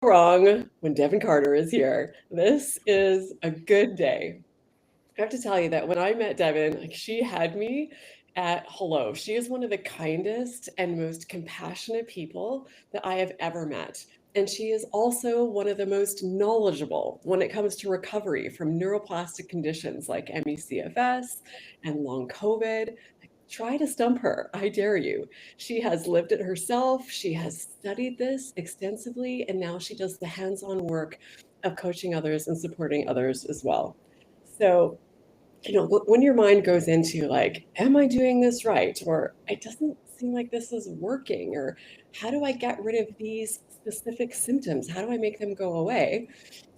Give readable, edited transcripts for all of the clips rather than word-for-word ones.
wrong when Devon Carter is here. This is a good day. I have to tell you that when I met Devon, like she had me at hello. She is one of the kindest and most compassionate people that I have ever met. And she is also one of the most knowledgeable when it comes to recovery from neuroplastic conditions like ME/CFS and long COVID. Try to stump her. I dare you. She has lived it herself. She has studied this extensively, and now she does the hands on work of coaching others and supporting others as well. So, when your mind goes into like, am I doing this right? Or it doesn't seem like this is working, or how do I get rid of these specific symptoms? How do I make them go away?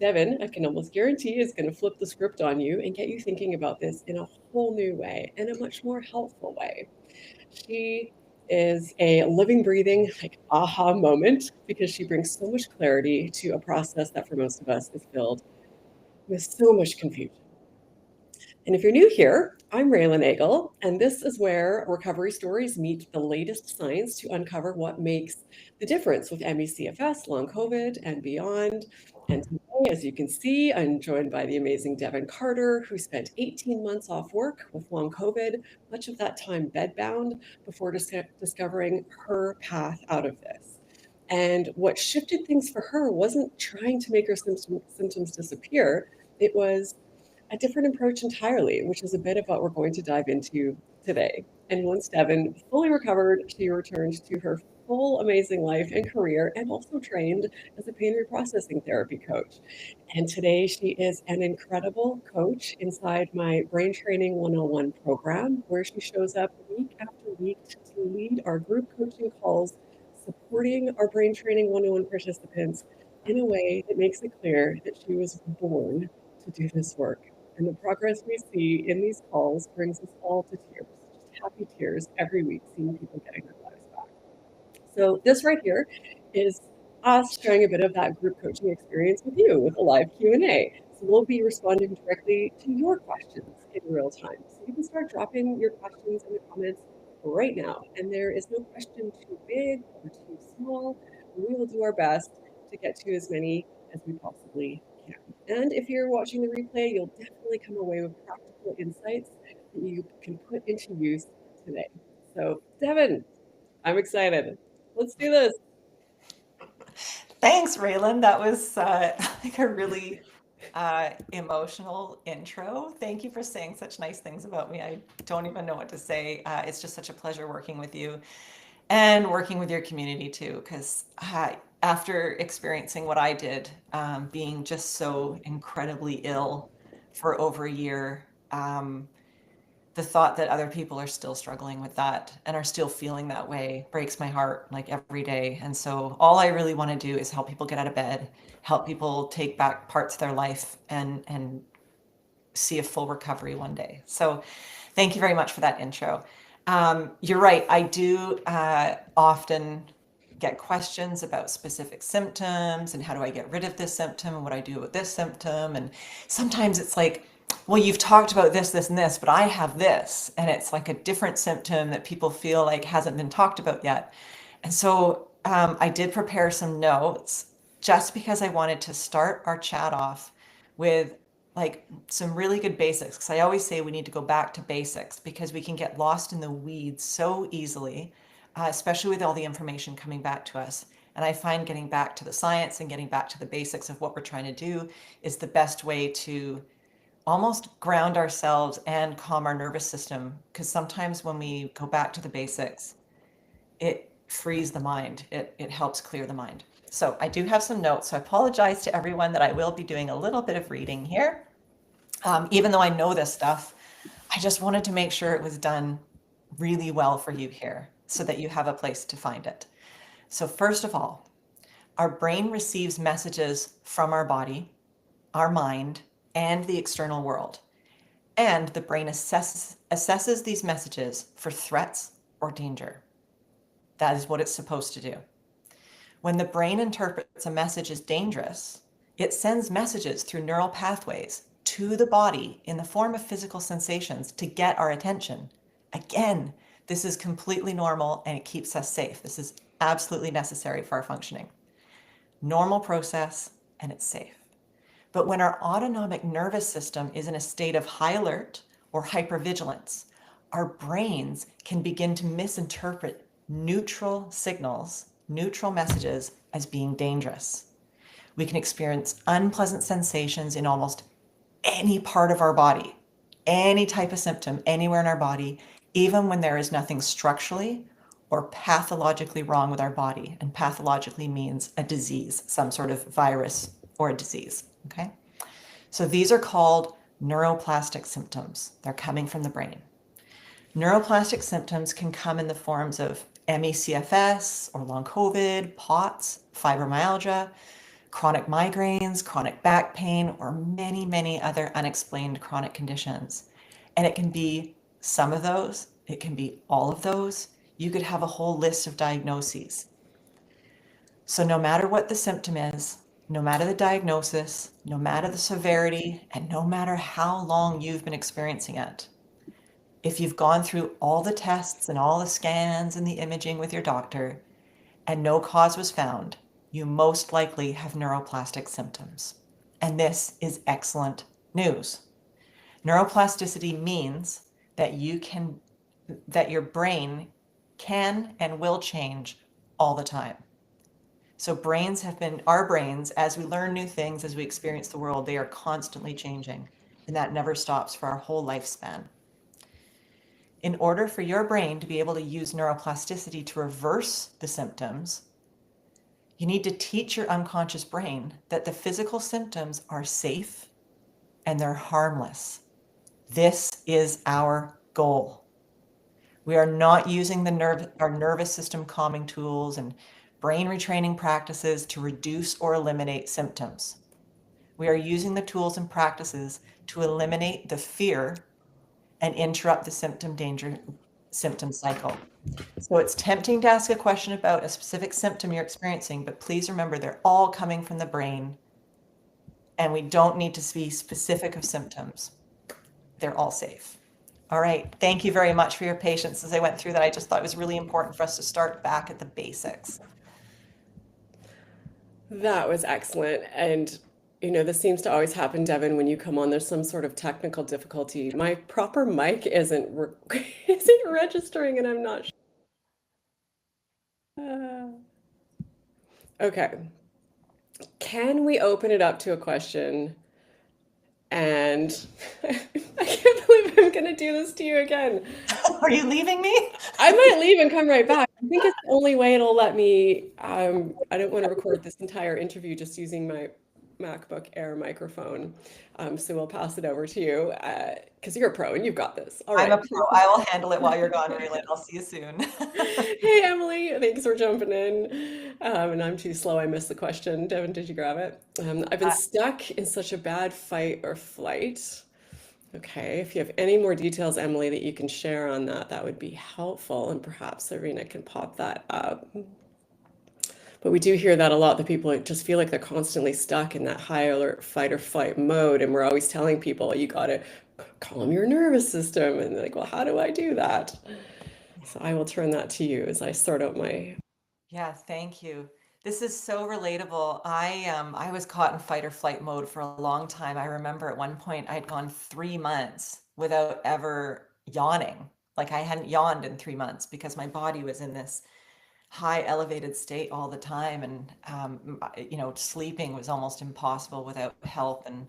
Devon, I can almost guarantee, is going to flip the script on you and get you thinking about this in a whole new way, in a much more helpful way. She is a living, breathing, like aha moment because she brings so much clarity to a process that for most of us is filled with so much confusion. And if you're new here, I'm Raelan, and this is where recovery stories meet the latest science to uncover what makes the difference with ME/CFS, long COVID, and beyond. And today, as you can see, I'm joined by the amazing Devon Carter, who spent 18 months off work with long COVID, much of that time bedbound, before discovering her path out of this. And what shifted things for her wasn't trying to make her symptoms disappear, it was a different approach entirely, which is a bit of what we're going to dive into today. And once Devon fully recovered, she returned to her full amazing life and career and also trained as a pain reprocessing therapy coach. And today she is an incredible coach inside my Brain Training 101 program, where she shows up week after week to lead our group coaching calls, supporting our Brain Training 101 participants in a way that makes it clear that she was born to do this work. And the progress we see in these calls brings us all to tears, just happy tears every week, seeing people getting their lives back. So this right here is us sharing a bit of that group coaching experience with you with a live Q&A. So we'll be responding directly to your questions in real time. So you can start dropping your questions in the comments right now. And there is no question too big or too small. We will do our best to get to as many as we possibly can. And if you're watching the replay, you'll definitely come away with practical insights that you can put into use today. So, Devon, I'm excited. Let's do this. Thanks, Raelan. That was like a really emotional intro. Thank you for saying such nice things about me. I don't even know what to say. It's just such a pleasure working with you and working with your community too, because after experiencing what I did, being just so incredibly ill for over a year, the thought that other people are still struggling with that and are still feeling that way breaks my heart like every day. And so all I really want to do is help people get out of bed, help people take back parts of their life and see a full recovery one day. So thank you very much for that intro. You're right. I do often get questions about specific symptoms and how do I get rid of this symptom and what I do with this symptom. And sometimes it's like, well, you've talked about this, this, and this, but I have this. And it's like a different symptom that people feel like hasn't been talked about yet. And so I did prepare some notes just because I wanted to start our chat off with like some really good basics. Because I always say we need to go back to basics because we can get lost in the weeds so easily, especially with all the information coming back to us. And I find getting back to the science and getting back to the basics of what we're trying to do is the best way to almost ground ourselves and calm our nervous system. Because sometimes when we go back to the basics, it frees the mind. It helps clear the mind. So I do have some notes. So I apologize to everyone that I will be doing a little bit of reading here. Even though I know this stuff, I just wanted to make sure it was done really well for you here so that you have a place to find it. So first of all, our brain receives messages from our body, our mind, and the external world. And the brain assesses these messages for threats or danger. That is what it's supposed to do. When the brain interprets a message as dangerous, it sends messages through neural pathways to the body in the form of physical sensations to get our attention. Again, this is completely normal and it keeps us safe. This is absolutely necessary for our functioning. normal process, and it's safe. But when our autonomic nervous system is in a state of high alert or hypervigilance, our brains can begin to misinterpret neutral signals, neutral messages as being dangerous. We can experience unpleasant sensations in almost any part of our body, any type of symptom, anywhere in our body, even when there is nothing structurally or pathologically wrong with our body. And pathologically means a disease, some sort of virus or a disease. Okay. So these are called neuroplastic symptoms. They're coming from the brain. Neuroplastic symptoms can come in the forms of ME/CFS or long COVID, POTS, fibromyalgia, chronic migraines, chronic back pain, or many, many other unexplained chronic conditions. And it can be some of those, it can be all of those. You could have a whole list of diagnoses. So no matter what the symptom is, no matter the diagnosis, no matter the severity, and no matter how long you've been experiencing it, if you've gone through all the tests and all the scans and the imaging with your doctor and no cause was found, you most likely have neuroplastic symptoms. And this is excellent news. Neuroplasticity means that your brain can and will change all the time. So our brains, as we learn new things, as we experience the world, they are constantly changing, and that never stops for our whole lifespan. In order for your brain to be able to use neuroplasticity to reverse the symptoms, you need to teach your unconscious brain that the physical symptoms are safe and they're harmless. This is our goal. We are not using our nervous system calming tools and brain retraining practices to reduce or eliminate symptoms. We are using the tools and practices to eliminate the fear and interrupt the symptom cycle. So it's tempting to ask a question about a specific symptom you're experiencing, but please remember they're all coming from the brain, and we don't need to be specific of symptoms. They're all safe. All right. Thank you very much for your patience as I went through that. I just thought it was really important for us to start back at the basics. That was excellent. And, this seems to always happen, Devon, when you come on, there's some sort of technical difficulty. My proper mic isn't registering, and I'm not sure. Okay. Can we open it up to a question? And I can't believe I'm going to do this to you again. Are you leaving me? I might leave and come right back. I think it's the only way it'll let me. I don't want to record this entire interview just using my MacBook Air microphone. So we'll pass it over to you because you're a pro and you've got this. All I'm right. a pro. I will handle it while you're gone, Raelan. I'll see you soon. Hey, Emily. Thanks for jumping in. And I'm too slow. I missed the question. Devon, did you grab it? I've been stuck in such a bad fight or flight. Okay, if you have any more details, Emily, that you can share on that, that would be helpful, and perhaps Irina can pop that up. But we do hear that a lot, that people just feel like they're constantly stuck in that high alert fight or flight mode, and we're always telling people, you got to calm your nervous system, and they're like, well, how do I do that? So I will turn that to you as I sort out my... Yeah, thank you. This is so relatable. I was caught in fight or flight mode for a long time. I remember at one point I'd gone 3 months without ever yawning. Like I hadn't yawned in 3 months because my body was in this high elevated state all the time, and sleeping was almost impossible without help, and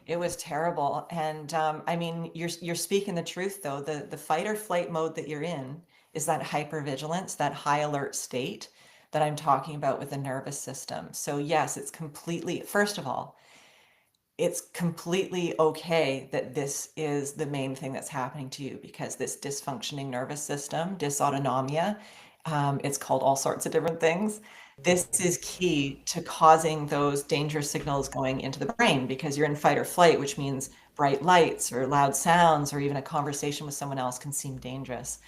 it was terrible. And I mean, you're speaking the truth though. The fight or flight mode that you're in is that hypervigilance, that high alert state that I'm talking about with the nervous system. So yes, it's completely, first of all, it's completely okay that this is the main thing that's happening to you, because this dysfunctioning nervous system, dysautonomia, it's called all sorts of different things. This is key to causing those danger signals going into the brain, because you're in fight or flight, which means bright lights or loud sounds or even a conversation with someone else can seem dangerous.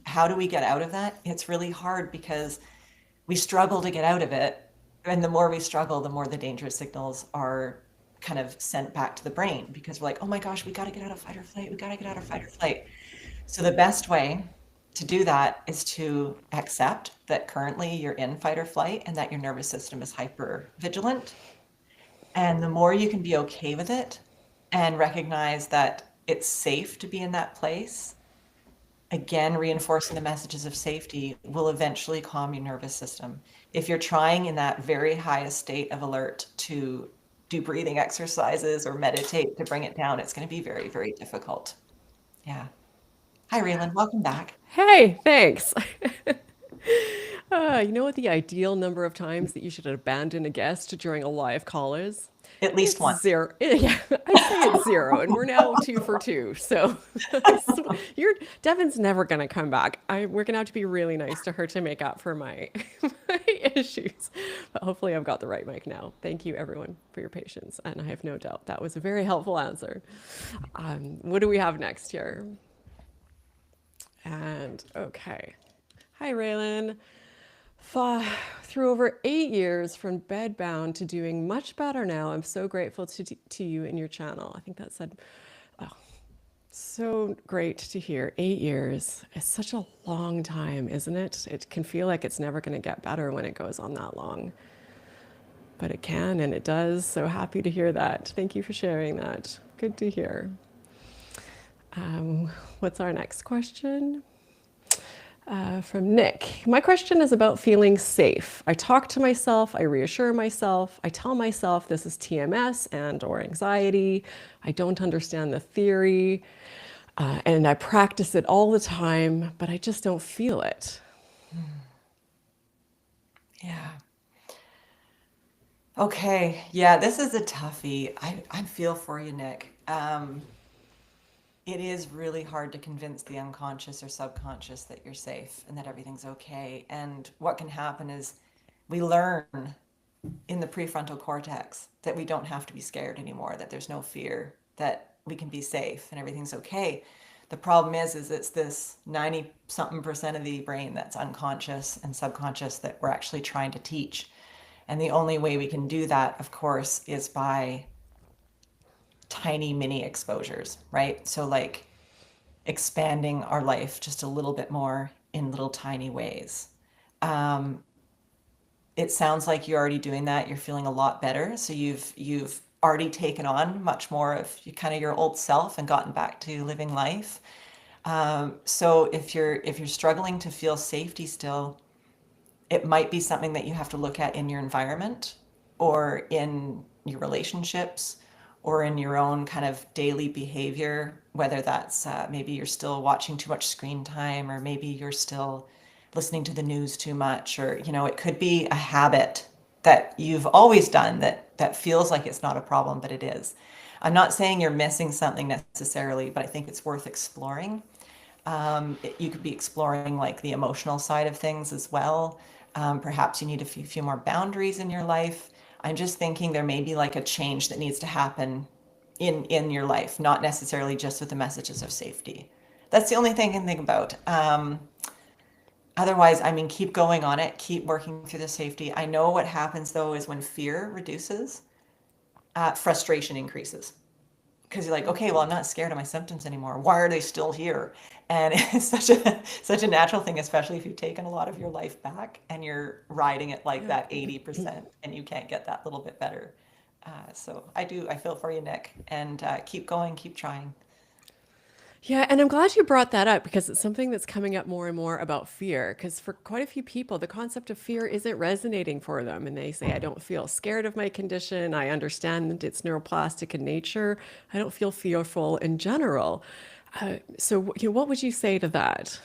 How do we get out of that? It's really hard because we struggle to get out of it. And the more we struggle, the more the danger signals are kind of sent back to the brain, because we're like, oh my gosh, we got to get out of fight or flight. We got to get out of fight or flight. So the best way to do that is to accept that currently you're in fight or flight and that your nervous system is hyper vigilant. And the more you can be okay with it and recognize that it's safe to be in that place, again, reinforcing the messages of safety will eventually calm your nervous system. If you're trying in that very highest state of alert to do breathing exercises or meditate to bring it down, it's going to be very, very difficult. Yeah. Hi, Raelan. Welcome back. Hey, thanks. You know what the ideal number of times that you should abandon a guest during a live call is? At least It's one. zero. Yeah, I say it's zero, and we're now 2 for 2. So you're Devon's never gonna come back. We're gonna have to be really nice to her to make up for my my issues. But hopefully, I've got the right mic now. Thank you, everyone, for your patience, and I have no doubt that was a very helpful answer. What do we have next here? And okay. Hi, Raelan. Through over 8 years from bedbound to doing much better now, I'm so grateful to you and your channel. I think that said, oh, so great to hear. 8 years. It's such a long time, isn't it? It can feel like it's never going to get better when it goes on that long. But it can and it does. So happy to hear that. Thank you for sharing that. Good to hear. What's our next question? From Nick. My question is about feeling safe. I talk to myself, I reassure myself, I tell myself this is TMS and or anxiety. I don't understand the theory, and I practice it all the time, but I just don't feel it. Yeah. Okay. Yeah, this is a toughie. I feel for you, Nick. It is really hard to convince the unconscious or subconscious that you're safe and that everything's okay. And what can happen is we learn in the prefrontal cortex that we don't have to be scared anymore, that there's no fear, that we can be safe and everything's okay. The problem is it's this 90 something percent of the brain that's unconscious and subconscious that we're actually trying to teach. And the only way we can do that, of course, is by tiny mini exposures, right? So like expanding our life just a little bit more in little tiny ways. It sounds like you're already doing that. You're feeling a lot better. So you've already taken on much more of kind of your old self and gotten back to living life. So if you're struggling to feel safety still, it might be something that you have to look at in your environment or in your relationships or in your own kind of daily behavior, whether that's maybe you're still watching too much screen time, or maybe you're still listening to the news too much, or it could be a habit that you've always done that feels like it's not a problem, but it is. I'm not saying you're missing something necessarily, but I think it's worth exploring. You could be exploring like the emotional side of things as well. Perhaps you need a few more boundaries in your life. I'm just thinking there may be like a change that needs to happen in your life, not necessarily just with the messages of safety. That's the only thing I can think about. Otherwise, I mean, keep going on it, keep working through the safety. I know what happens though is when fear reduces, frustration increases. Because you're like, okay, well, I'm not scared of my symptoms anymore. Why are they still here? And it's such a natural thing, especially if you've taken a lot of your life back and you're riding it like that 80% and you can't get that little bit better. So I feel for you, Nick, and keep going, keep trying. Yeah, and I'm glad you brought that up because it's something that's coming up more and more about fear. Because for quite a few people, the concept of fear isn't resonating for them. And they say, I don't feel scared of my condition. I understand that it's neuroplastic in nature. I don't feel fearful in general. So what would you say to that?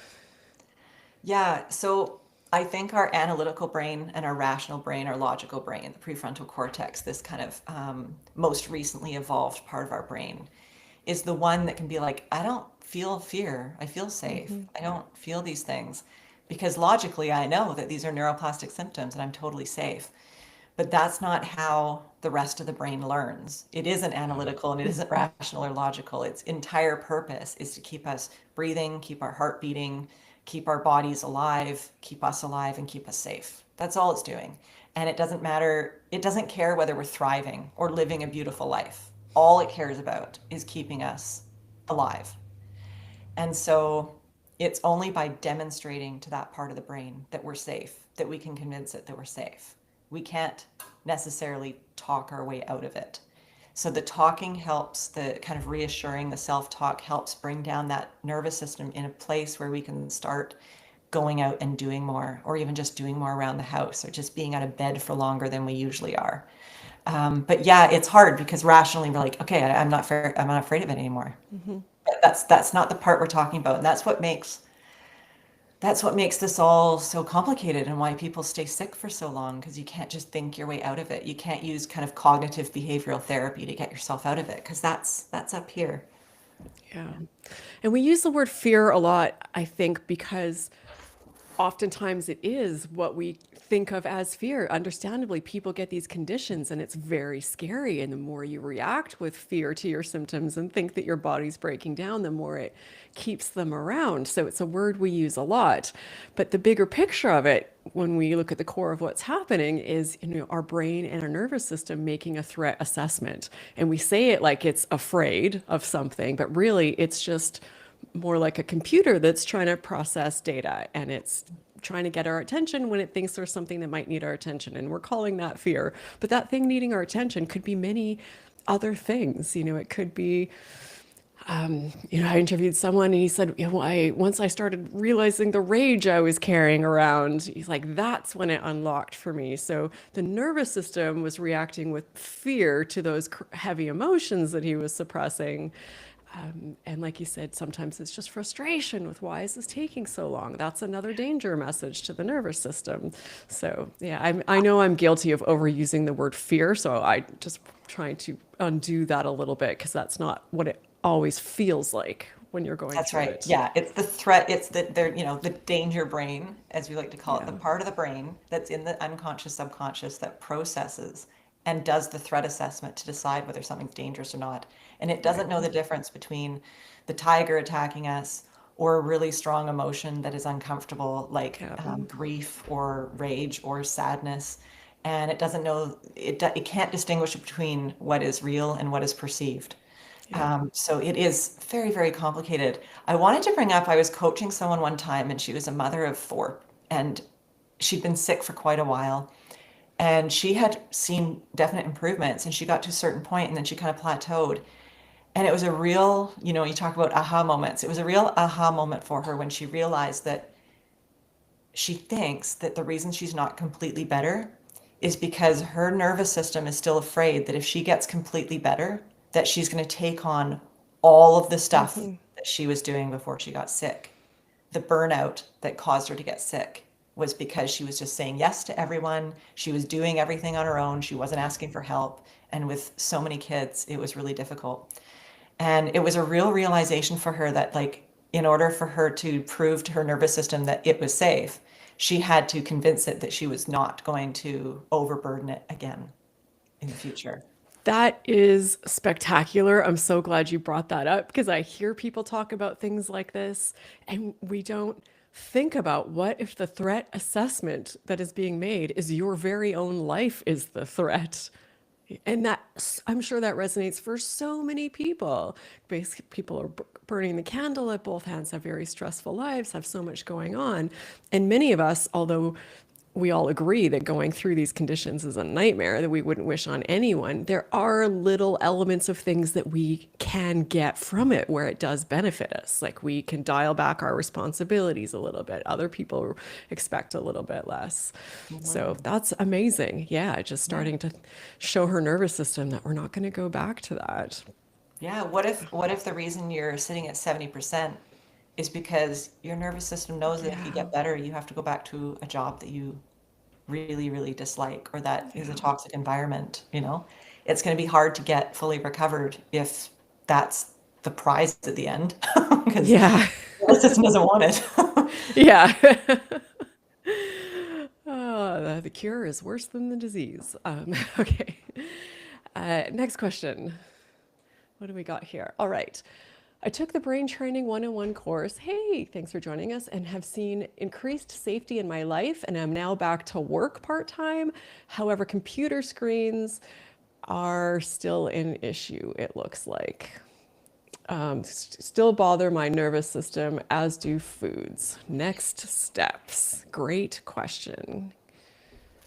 Yeah, so I think our analytical brain and our rational brain, our logical brain, the prefrontal cortex, this kind of most recently evolved part of our brain, is the one that can be like, I don't feel fear. I feel safe. Mm-hmm. I don't feel these things because logically I know that these are neuroplastic symptoms and I'm totally safe. But that's not how the rest of the brain learns. It isn't analytical and it isn't rational or logical. Its entire purpose is to keep us breathing, keep our heart beating, keep our bodies alive, keep us alive, and keep us safe. That's all it's doing. And it doesn't matter, it doesn't care whether we're thriving or living a beautiful life. All it cares about is keeping us alive. And so It's only by demonstrating to that part of the brain that we're safe that we can convince it that we're safe. We can't necessarily talk our way out of it. So the talking helps, the kind of reassuring, the self-talk helps bring down that nervous system in a place where we can start going out and doing more, or even just doing more around the house, or just being out of bed for longer than we usually are. But yeah, it's hard because rationally we're like, okay, I'm not afraid of it anymore. But that's not the part we're talking about, and that's what makes this all so complicated and why people stay sick for so long, because you can't just think your way out of it. You can't use kind of cognitive behavioral therapy to get yourself out of it, because that's up here. Yeah. And we use the word fear a lot, I think, because oftentimes it is what we think of as fear. Understandably, people get these conditions and it's very scary. And the more you react with fear to your symptoms and think that your body's breaking down, the more it keeps them around. So it's a word we use a lot. But the bigger picture of it, when we look at the core of what's happening, is our brain and our nervous system making a threat assessment. And we say it like it's afraid of something, but really it's just more like a computer that's trying to process data, and it's trying to get our attention when it thinks there's something that might need our attention. And we're calling that fear. But that thing needing our attention could be many other things. It could be, I interviewed someone and he said, once I started realizing the rage I was carrying around, he's like, that's when it unlocked for me. So the nervous system was reacting with fear to those heavy emotions that he was suppressing. And like you said, sometimes it's just frustration with why is this taking so long? That's another danger message to the nervous system. So yeah, I know I'm guilty of overusing the word fear. So I just trying to undo that a little bit, because that's not what it always feels like when you're going That's through right. it. Yeah, it's the threat. It's the danger brain, as we like to call it, Yeah. the part of the brain that's in the unconscious, subconscious that processes and does the threat assessment to decide whether something's dangerous or not. And it Right. doesn't know the difference between the tiger attacking us or a really strong emotion that is uncomfortable, like Yeah. grief or rage or sadness. And it doesn't know, it can't distinguish between what is real and what is perceived. Yeah. So it is very, very complicated. I wanted to bring up, I was coaching someone one time and she was a mother of four and she'd been sick for quite a while. And she had seen definite improvements and she got to a certain point and then she kind of plateaued. And it was a real, you talk about aha moments. It was a real aha moment for her when she realized that she thinks that the reason she's not completely better is because her nervous system is still afraid that if she gets completely better, that she's going to take on all of the stuff that she was doing before she got sick. The burnout that caused her to get sick was because she was just saying yes to everyone. She was doing everything on her own. She wasn't asking for help. And with so many kids, it was really difficult. And it was a real realization for her that, like, in order for her to prove to her nervous system that it was safe, she had to convince it that she was not going to overburden it again in the future. That is spectacular. I'm so glad you brought that up, because I hear people talk about things like this and we don't think about what if the threat assessment that is being made is your very own life is the threat. And that, I'm sure that resonates for so many people. Basically, people are burning the candle at both ends, have very stressful lives, have so much going on. And many of us, although we all agree that going through these conditions is a nightmare that we wouldn't wish on anyone, there are little elements of things that we can get from it where it does benefit us. Like we can dial back our responsibilities a little bit. Other people expect a little bit less. So Mhm. that's amazing. Yeah, just Yeah. starting to show her nervous system that we're not going to go back to that. Yeah. What if the reason you're sitting at 70% is because your nervous system knows that if you Yeah. get better, you have to go back to a job that you really, really dislike or that is a Yeah. toxic environment, you know? It's going to be hard to get fully recovered if that's the prize at the end, because Yeah. the system doesn't want it. Yeah. The cure is worse than the disease. Okay. Next question. What do we got here? All right. I took the Brain Training 101 course. Hey, thanks for joining us, and have seen increased safety in my life, and I'm now back to work part-time. However, computer screens are still an issue, it looks like. Still bother my nervous system, as do foods. Next steps. Great question.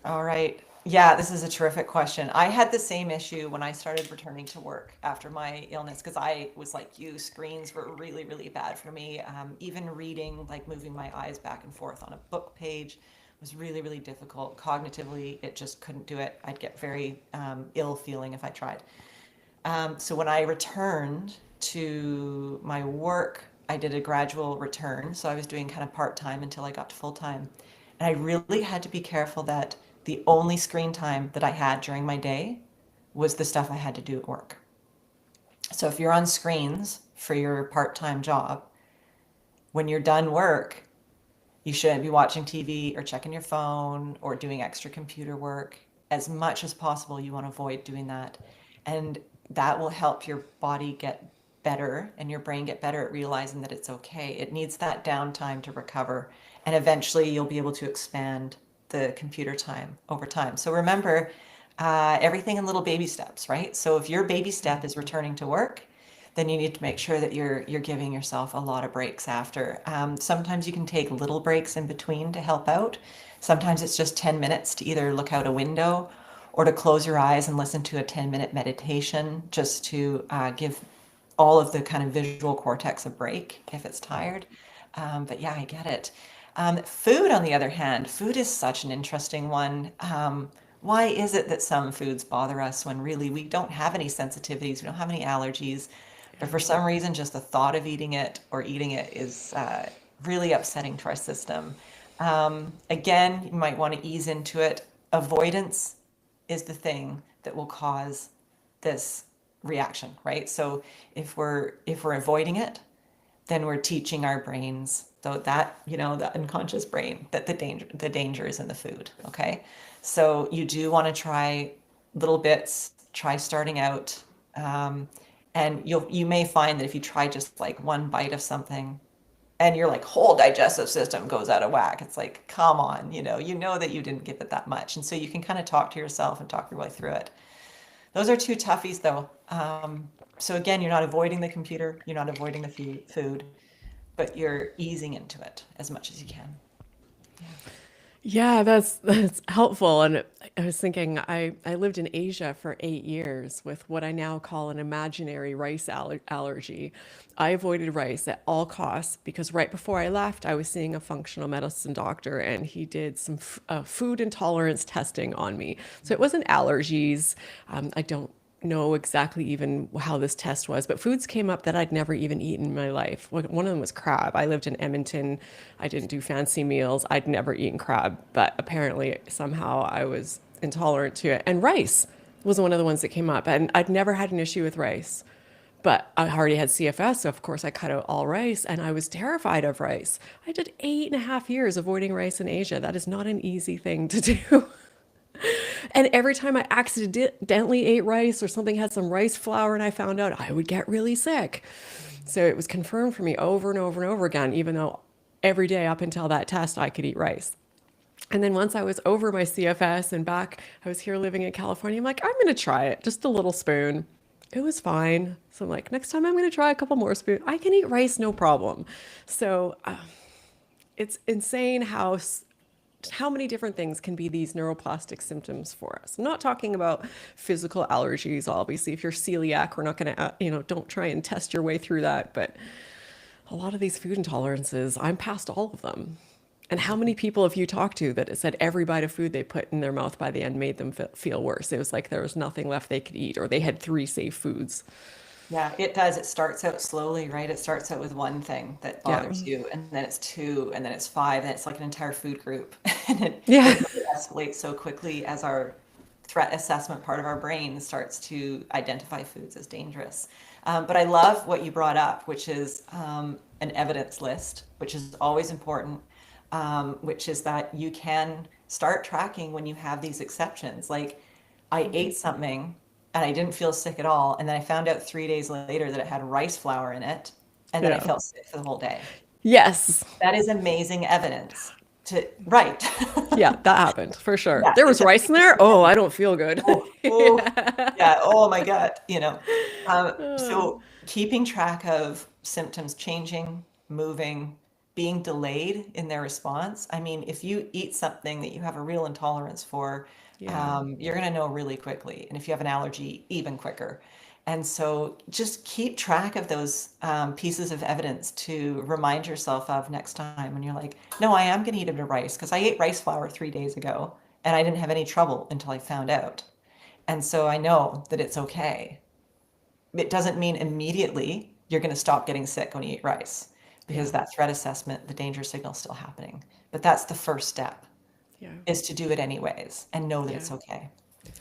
All right. Yeah, this is a terrific question. I had the same issue when I started returning to work after my illness because I was like you, screens were really, really bad for me. Even reading, like moving my eyes back and forth on a book page was really, really difficult. Cognitively, it just couldn't do it. I'd get very ill feeling if I tried. So when I returned to my work, I did a gradual return. So I was doing kind of part time until I got to full time. And I really had to be careful that the only screen time that I had during my day was the stuff I had to do at work. So if you're on screens for your part time job, when you're done work, you shouldn't be watching TV or checking your phone or doing extra computer work. As much as possible, you want to avoid doing that. And that will help your body get better and your brain get better at realizing that it's okay. It needs that downtime to recover. And eventually you'll be able to expand the computer time over time. So remember, everything in little baby steps, right? So if your baby step is returning to work, then you need to make sure that you're giving yourself a lot of breaks after. Sometimes you can take little breaks in between to help out. Sometimes it's just 10 minutes to either look out a window or to close your eyes and listen to a 10-minute meditation just to give all of the kind of visual cortex a break if it's tired. But yeah, I get it. Food, on the other hand, food is such an interesting one. Why is it that some foods bother us when really we don't have any sensitivities, we don't have any allergies, but for some reason just the thought of eating it or eating it is really upsetting to our system. Again, you might want to ease into it. Avoidance is the thing that will cause this reaction, right? So if we're avoiding it, then we're teaching our brains, so that, the unconscious brain, that the danger is in the food. Okay. So you do want to try little bits, try starting out. And you may find that if you try just like one bite of something and your like whole digestive system goes out of whack, it's like, come on, you know that you didn't give it that much. And so you can kind of talk to yourself and talk your way through it. Those are two toughies though. So again, you're not avoiding the computer, you're not avoiding the food, but you're easing into it as much as you can. Yeah, that's helpful. And I was thinking, I lived in Asia for 8 years with what I now call an imaginary rice allergy. I avoided rice at all costs because right before I left, I was seeing a functional medicine doctor and he did some food intolerance testing on me. So it wasn't allergies. I don't know exactly even how this test was, but foods came up that I'd never even eaten in my life. One of them was crab. I lived in Edmonton. I didn't do fancy meals. I'd never eaten crab, but apparently somehow I was intolerant to it. And rice was one of the ones that came up. And I'd never had an issue with rice, but I already had CFS. So of course I cut out all rice and I was terrified of rice. I did 8.5 years avoiding rice in Asia. That is not an easy thing to do. And every time I accidentally ate rice or something had some rice flour and I found out, I would get really sick. So it was confirmed for me over and over and over again, even though every day up until that test, I could eat rice. And then once I was over my CFS and back, I was here living in California. I'm like, I'm going to try it, just a little spoon. It was fine. So I'm like, next time I'm going to try a couple more spoons. I can eat rice, no problem. So it's insane how many different things can be these neuroplastic symptoms for us. I'm not talking about physical allergies. Obviously, if you're celiac, we're not going to, don't try and test your way through that. But a lot of these food intolerances, I'm past all of them. And how many people have you talked to that said every bite of food they put in their mouth by the end made them feel worse? It was like there was nothing left they could eat, or they had 3 safe foods. Yeah, it does. It starts out slowly, right? It starts out with one thing that Yeah. bothers you, and then it's two, and then it's five, and it's like an entire food group. And Yeah. it really escalates so quickly as our threat assessment part of our brain starts to identify foods as dangerous. But I love what you brought up, which is an evidence list, which is always important, which is that you can start tracking when you have these exceptions. Like I ate something and I didn't feel sick at all. And then I found out 3 days later that it had rice flour in it. And then I Yeah. felt sick for the whole day. Yes. That is amazing evidence right. Yeah, that happened for sure. Yeah, There it's was rice in there. Oh, I don't feel good. oh, oh, yeah, oh my God, so keeping track of symptoms changing, moving, being delayed in their response. I mean, if you eat something that you have a real intolerance for, Yeah. you're going to know really quickly. And if you have an allergy, even quicker. And so just keep track of those pieces of evidence to remind yourself of next time when you're like, no, I am going to eat a bit of rice because I ate rice flour 3 days ago and I didn't have any trouble until I found out. And so I know that it's okay. It doesn't mean immediately you're going to stop getting sick when you eat rice because Yeah. that threat assessment, the danger signal is still happening. But that's the first step Yeah. is to do it anyways and know that Yeah. it's okay.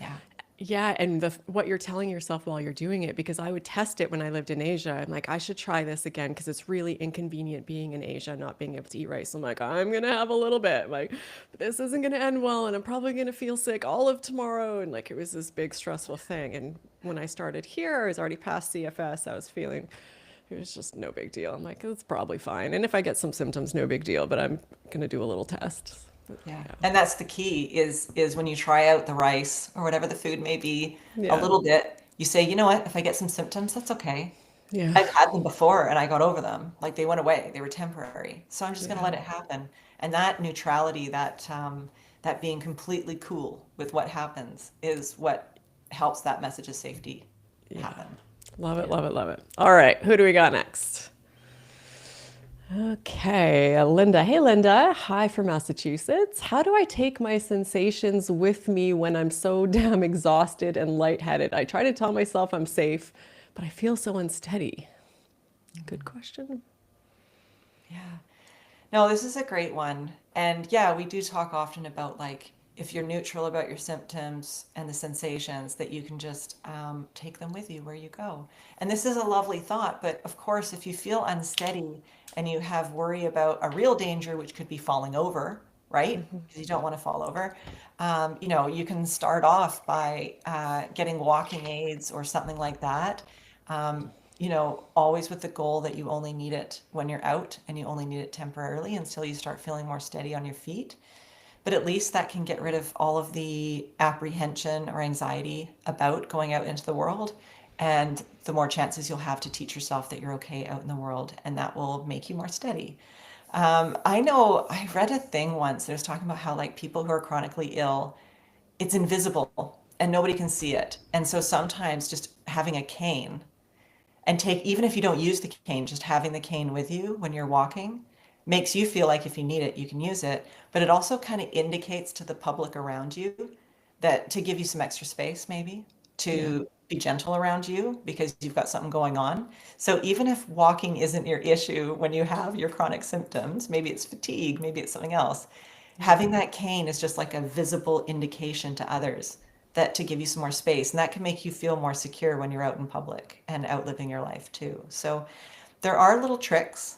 Yeah. Yeah, and what you're telling yourself while you're doing it, because I would test it when I lived in Asia. I'm like, I should try this again because it's really inconvenient being in Asia, not being able to eat rice. I'm like, I'm gonna have a little bit. Like, this isn't gonna end well, and I'm probably gonna feel sick all of tomorrow. And like, it was this big stressful thing. And when I started here, I was already past CFS. I was feeling it was just no big deal. I'm like, it's probably fine. And if I get some symptoms, no big deal. But I'm gonna do a little test. Yeah. Yeah. And that's the key is when you try out the rice or whatever the food may be a Yeah. little bit, you say, you know what, if I get some symptoms, that's okay. Yeah. I've had them before and I got over them. Like they went away. They were temporary. So I'm just going to Yeah. let it happen. And that neutrality, that being completely cool with what happens is what helps that message of safety Yeah. happen. Love it, Yeah. love it, love it. All right, who do we got next? Okay, Linda. Hey, Linda. Hi from Massachusetts. How do I take my sensations with me when I'm so damn exhausted and lightheaded? I try to tell myself I'm safe, but I feel so unsteady. Good question. Yeah. No, this is a great one. And yeah, we do talk often about like if you're neutral about your symptoms and the sensations, that you can just take them with you where you go. And this is a lovely thought. But of course, if you feel unsteady and you have worry about a real danger, which could be falling over, right? Because you don't want to fall over, you can start off by getting walking aids or something like that. Always with the goal that you only need it when you're out and you only need it temporarily until you start feeling more steady on your feet. But at least that can get rid of all of the apprehension or anxiety about going out into the world. And the more chances you'll have to teach yourself that you're okay out in the world, and that will make you more steady. I know I read a thing once that was talking about how, like, people who are chronically ill, it's invisible and nobody can see it. And so sometimes just having a cane and take, even if you don't use the cane, just having the cane with you when you're walking makes you feel like if you need it, you can use it. But it also kind of indicates to the public around you that to give you some extra space, maybe Yeah. to be gentle around you because you've got something going on. So even if walking isn't your issue when you have your chronic symptoms, maybe it's fatigue, maybe it's something else, Yeah. having that cane is just like a visible indication to others that to give you some more space. And that can make you feel more secure when you're out in public and out living your life too. So there are little tricks.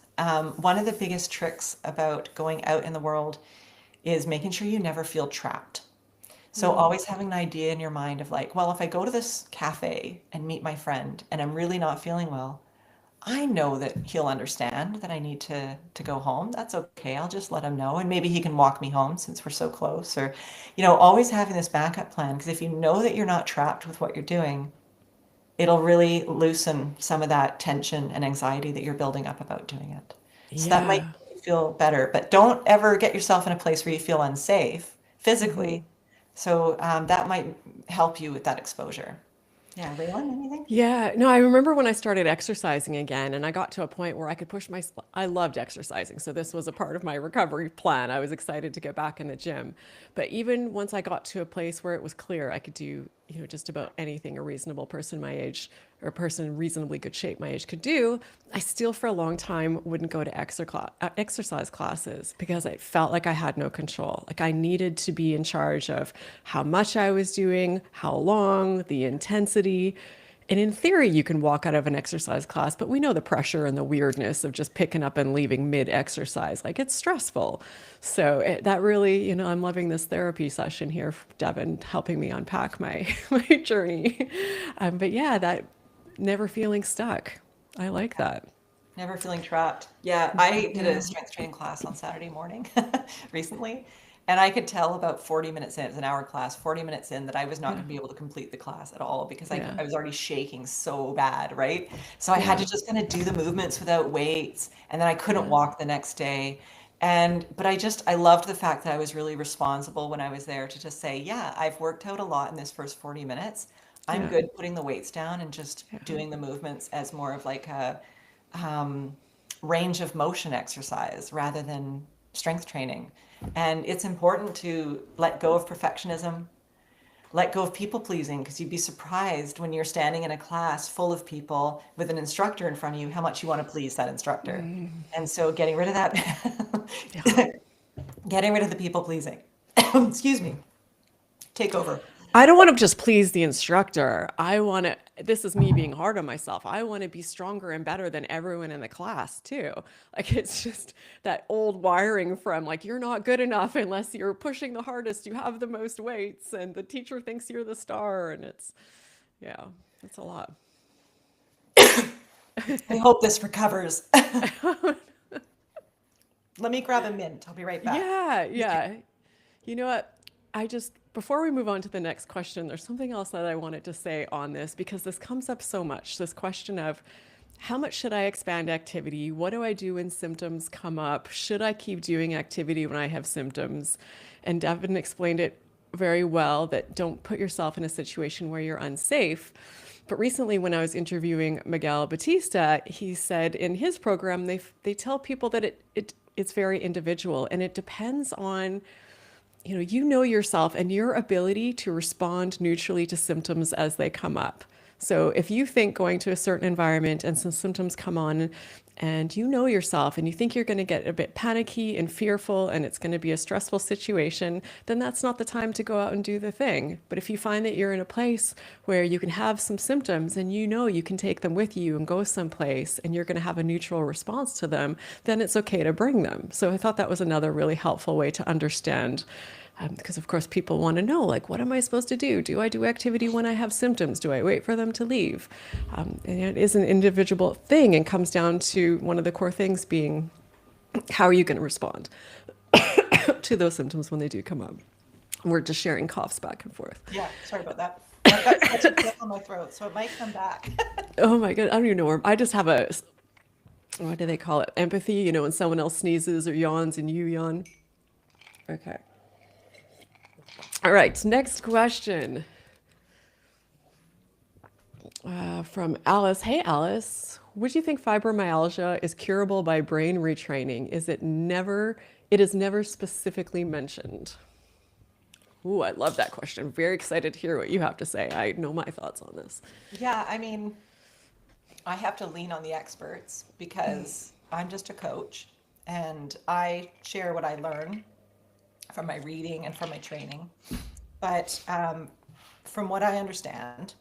One of the biggest tricks about going out in the world is making sure you never feel trapped. So always having an idea in your mind of like, well, if I go to this cafe and meet my friend and I'm really not feeling well, I know that he'll understand that I need to go home. That's okay. I'll just let him know, and maybe he can walk me home since we're so close. Or, always having this backup plan, because if you know that you're not trapped with what you're doing, it'll really loosen some of that tension and anxiety that you're building up about doing it. So that might Yeah. make you feel better, but don't ever get yourself in a place where you feel unsafe physically. So that might help you with that exposure. Yeah, Raylan, anything? Yeah, no, I remember when I started exercising again, and I got to a point where I could push I loved exercising, so this was a part of my recovery plan. I was excited to get back in the gym. But even once I got to a place where it was clear I could do, just about anything a reasonable person my age or a person in reasonably good shape my age could do, I still for a long time wouldn't go to exercise classes because I felt like I had no control. Like I needed to be in charge of how much I was doing, how long, the intensity. And in theory, you can walk out of an exercise class, but we know the pressure and the weirdness of just picking up and leaving mid exercise. Like it's stressful. So that really, I'm loving this therapy session here, Devon, helping me unpack my my journey. But yeah, that never feeling stuck. I like that. Never feeling trapped. Yeah, I did a Yeah. strength training class on Saturday morning recently, And I could tell about 40 minutes in, it's an hour class, 40 minutes in, that I was not Yeah. going to be able to complete the class at all because Yeah. I was already shaking so bad, right? So I had Yeah. to just kind of do the movements without weights. And then I couldn't Yeah. walk the next day. But I loved the fact that I was really responsible when I was there to just say, yeah, I've worked out a lot in this first 40 minutes. I'm Yeah. good putting the weights down and just Yeah. doing the movements as more of like a um, range of motion exercise rather than strength training. And it's important to let go of perfectionism, let go of people pleasing, because you'd be surprised when you're standing in a class full of people with an instructor in front of you how much you want to please that instructor. And so getting rid of that, Yeah. getting rid of the people pleasing, excuse me, take over. I don't want to just please the instructor. I want to, this is me being hard on myself. I want to be stronger and better than everyone in the class, too. Like, it's just that old wiring from, like, you're not good enough unless you're pushing the hardest, you have the most weights, and the teacher thinks you're the star. And yeah, it's a lot. I hope this recovers. Let me grab a mint. I'll be right back. Yeah, yeah. You know what? Before we move on to the next question, there's something else that I wanted to say on this because this comes up so much. This question of how much should I expand activity? What do I do when symptoms come up? Should I keep doing activity when I have symptoms? And Devon explained it very well that don't put yourself in a situation where you're unsafe. But recently, when I was interviewing Miguel Batista, he said in his program, they tell people that it's very individual and it depends on you know yourself and your ability to respond neutrally to symptoms as they come up. So if you think going to a certain environment and some symptoms come on and you know yourself and you think you're going to get a bit panicky and fearful and it's going to be a stressful situation, then that's not the time to go out and do the thing. But if you find that you're in a place where you can have some symptoms and you know you can take them with you and go someplace and you're going to have a neutral response to them, then it's okay to bring them. So I thought that was another really helpful way to understand because of course people want to know, like, what am I supposed to do? Do I do activity when I have symptoms? Do I wait for them to leave? And it is an individual thing and comes down to one of the core things being, how are you going to respond to those symptoms when they do come up? We're just sharing coughs back and forth. Yeah, sorry about that. I've got such a tick on my throat, so it might come back. Oh my God, I don't even know where, I just have what do they call it? Empathy, when someone else sneezes or yawns and you yawn. Okay. All right, next question from Alice. Hey, Alice, would you think fibromyalgia is curable by brain retraining? It is never specifically mentioned. Ooh, I love that question. Very excited to hear what you have to say. I know my thoughts on this. Yeah, I mean, I have to lean on the experts because I'm just a coach and I share what I learn from my reading and from my training. But from what I understand,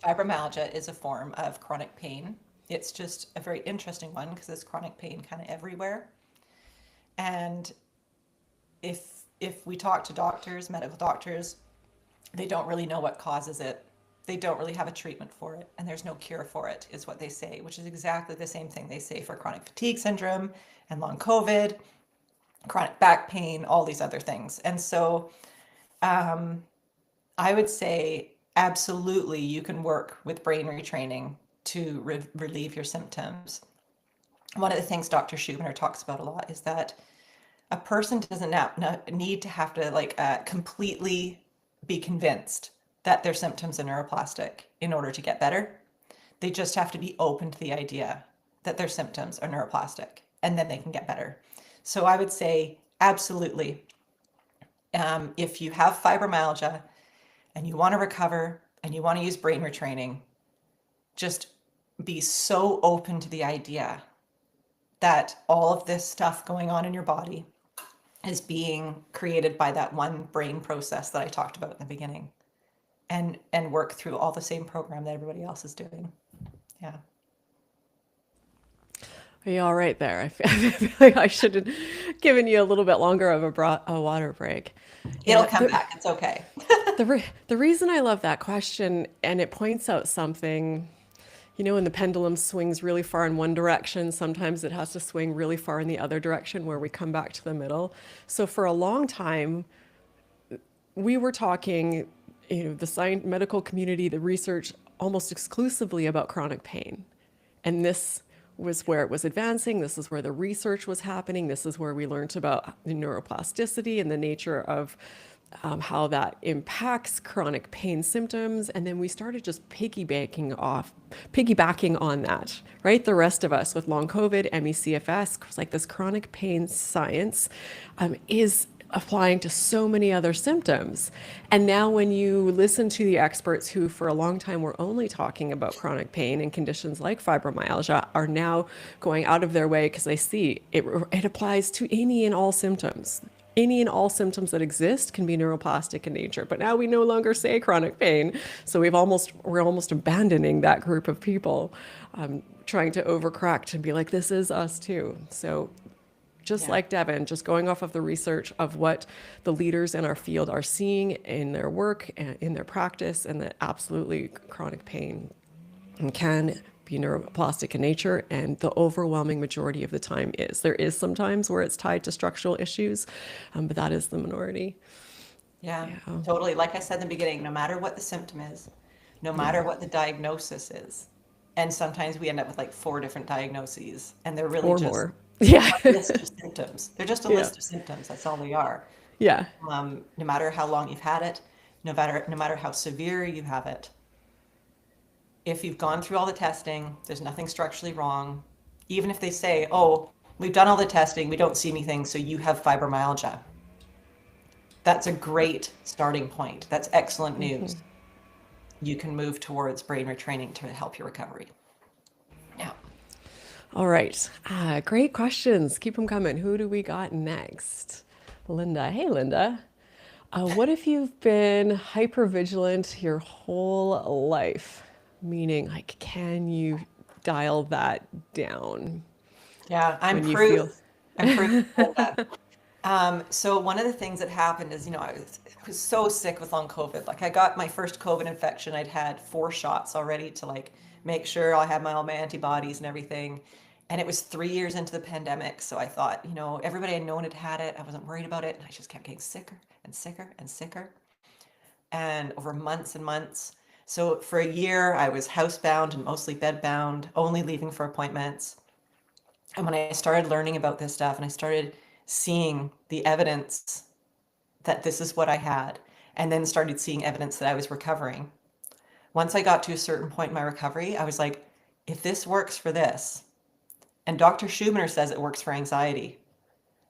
fibromyalgia is a form of chronic pain. It's just a very interesting one because there's chronic pain kind of everywhere. And if we talk to doctors, medical doctors, they don't really know what causes it. They don't really have a treatment for it, and there's no cure for it, is what they say, which is exactly the same thing they say for chronic fatigue syndrome and long COVID, chronic back pain, all these other things. And so I would say absolutely you can work with brain retraining to relieve your symptoms. One of the things Dr. Schubiner talks about a lot is that a person doesn't need to have to completely be convinced that their symptoms are neuroplastic in order to get better. They just have to be open to the idea that their symptoms are neuroplastic and then they can get better. So I would say absolutely. If you have fibromyalgia and you want to recover and you want to use brain retraining, just be so open to the idea that all of this stuff going on in your body is being created by that one brain process that I talked about in the beginning, and work through all the same program that everybody else is doing. Yeah. Are you all right there? I feel like I should have given you a little bit longer of a water break. It'll come back. It's okay. The reason I love that question, and it points out something, You know, when the pendulum swings really far in one direction, sometimes it has to swing really far in the other direction where we come back to the middle. So for a long time, we were talking, the science, medical community, the research, almost exclusively about chronic pain. And this was where it was advancing. This is where the research was happening. This is where we learned about the neuroplasticity and the nature of how that impacts chronic pain symptoms. And then we started just piggybacking on that, right? The rest of us with long COVID, ME/CFS, like this chronic pain science is applying to so many other symptoms. And now when you listen to the experts who for a long time were only talking about chronic pain and conditions like fibromyalgia are now going out of their way because they see it applies to any and all symptoms. Any and all symptoms that exist can be neuroplastic in nature, but now we no longer say chronic pain. So we're almost abandoning that group of people, trying to overcorrect and be like, this is us too. So just Yeah. like Devon, just going off of the research of what the leaders in our field are seeing in their work and in their practice, and that absolutely chronic pain can be neuroplastic in nature, and the overwhelming majority of the time is. There is sometimes where it's tied to structural issues, but that is the minority. Yeah, Yeah, totally. Like I said in the beginning, no matter what the symptom is, no matter what the diagnosis is, and sometimes we end up with like four different diagnoses, and they're really or just more. Yeah, a list of symptoms. They're just a yeah, list of symptoms. That's all they are. yeah. No matter how long you've had it, no matter how severe you have it, if you've gone through all the testing, there's nothing structurally wrong. Even if they say, "Oh, we've done all the testing, we don't see anything, so you have fibromyalgia." That's a great starting point. That's excellent news. You can move towards brain retraining to help your recovery. Yeah. All right. Great questions. Keep them coming. Who do we got next? Linda. Hey, Linda. What if you've been hypervigilant your whole life? Meaning, like, can you dial that down Yeah, I'm when you feel? proof. I'm proof of that. So one of the things that happened is, I was so sick with long COVID. Like I got my first COVID infection. I'd had 4 shots already to like make sure I had all my antibodies and everything. And it was 3 years into the pandemic. So I thought, everybody I known had had it. I wasn't worried about it. And I just kept getting sicker and sicker and sicker. And over months and months. So for a year, I was housebound and mostly bedbound, only leaving for appointments. And when I started learning about this stuff and I started seeing the evidence that this is what I had, and then started seeing evidence that I was recovering, once I got to a certain point in my recovery, I was like, if this works for this, and Dr. Schubiner says it works for anxiety,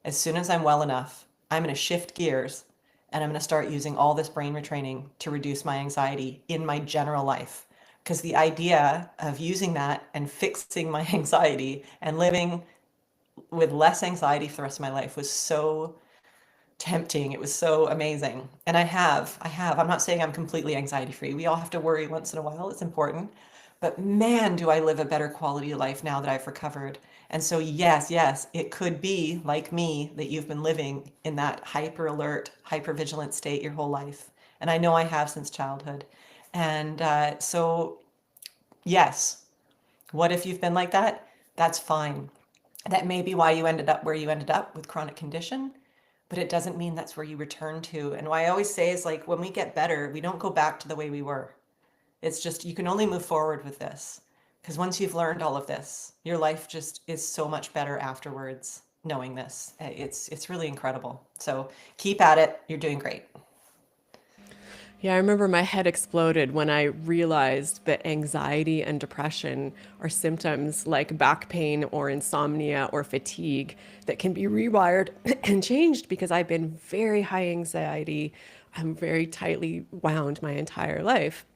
as soon as I'm well enough, I'm going to shift gears and I'm going to start using all this brain retraining to reduce my anxiety in my general life. Because the idea of using that and fixing my anxiety and living with less anxiety for the rest of my life was so tempting. It was so amazing. And I'm not saying I'm completely anxiety free. We all have to worry once in a while. It's important. But man, do I live a better quality of life now that I've recovered. And so, yes, it could be like me that you've been living in that hyper alert, hyper vigilant state your whole life. And I know I have since childhood. And so, yes, what if you've been like that? That's fine. That may be why you ended up where you ended up with chronic condition, but it doesn't mean that's where you return to. And what I always say is like when we get better, we don't go back to the way we were. It's just you can only move forward with this because once you've learned all of this, your life just is so much better afterwards knowing this. It's really incredible. So keep at it. You're doing great. Yeah, I remember my head exploded when I realized that anxiety and depression are symptoms like back pain or insomnia or fatigue that can be rewired and changed because I've been very high anxiety. I'm very tightly wound my entire life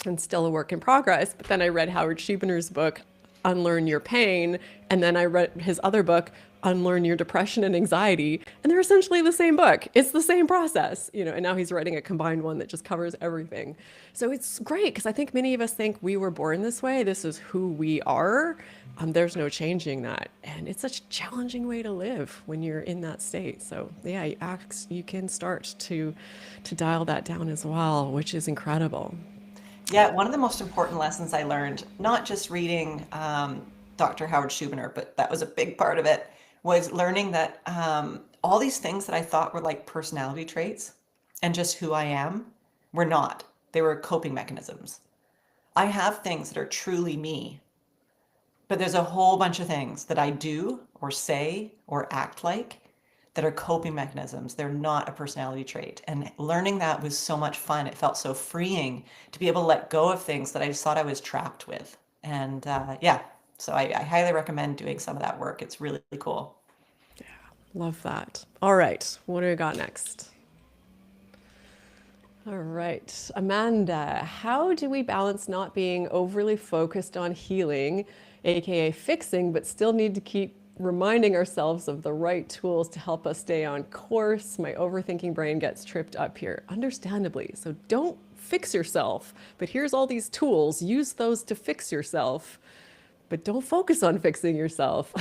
and still a work in progress. But then I read Howard Schubiner's book, Unlearn Your Pain. And then I read his other book, Unlearn Your Depression and Anxiety. And they're essentially the same book. It's the same process, and now he's writing a combined one that just covers everything. So it's great because I think many of us think we were born this way. This is who we are. There's no changing that. And it's such a challenging way to live when you're in that state. So yeah, you can start to dial that down as well, which is incredible. Yeah, one of the most important lessons I learned, not just reading Dr. Howard Schubiner, but that was a big part of it, was learning that all these things that I thought were like personality traits and just who I am were not. They were coping mechanisms. I have things that are truly me, but there's a whole bunch of things that I do or say or act like that are coping mechanisms. They're not a personality trait. And learning that was so much fun. It felt so freeing to be able to let go of things that I just thought I was trapped with. And yeah, so I highly recommend doing some of that work. It's really cool. Love that. All right, what do we got next? All right, Amanda, how do we balance not being overly focused on healing, aka fixing, but still need to keep reminding ourselves of the right tools to help us stay on course? My overthinking brain gets tripped up here, understandably. So don't fix yourself, but here's all these tools. Use those to fix yourself, but don't focus on fixing yourself.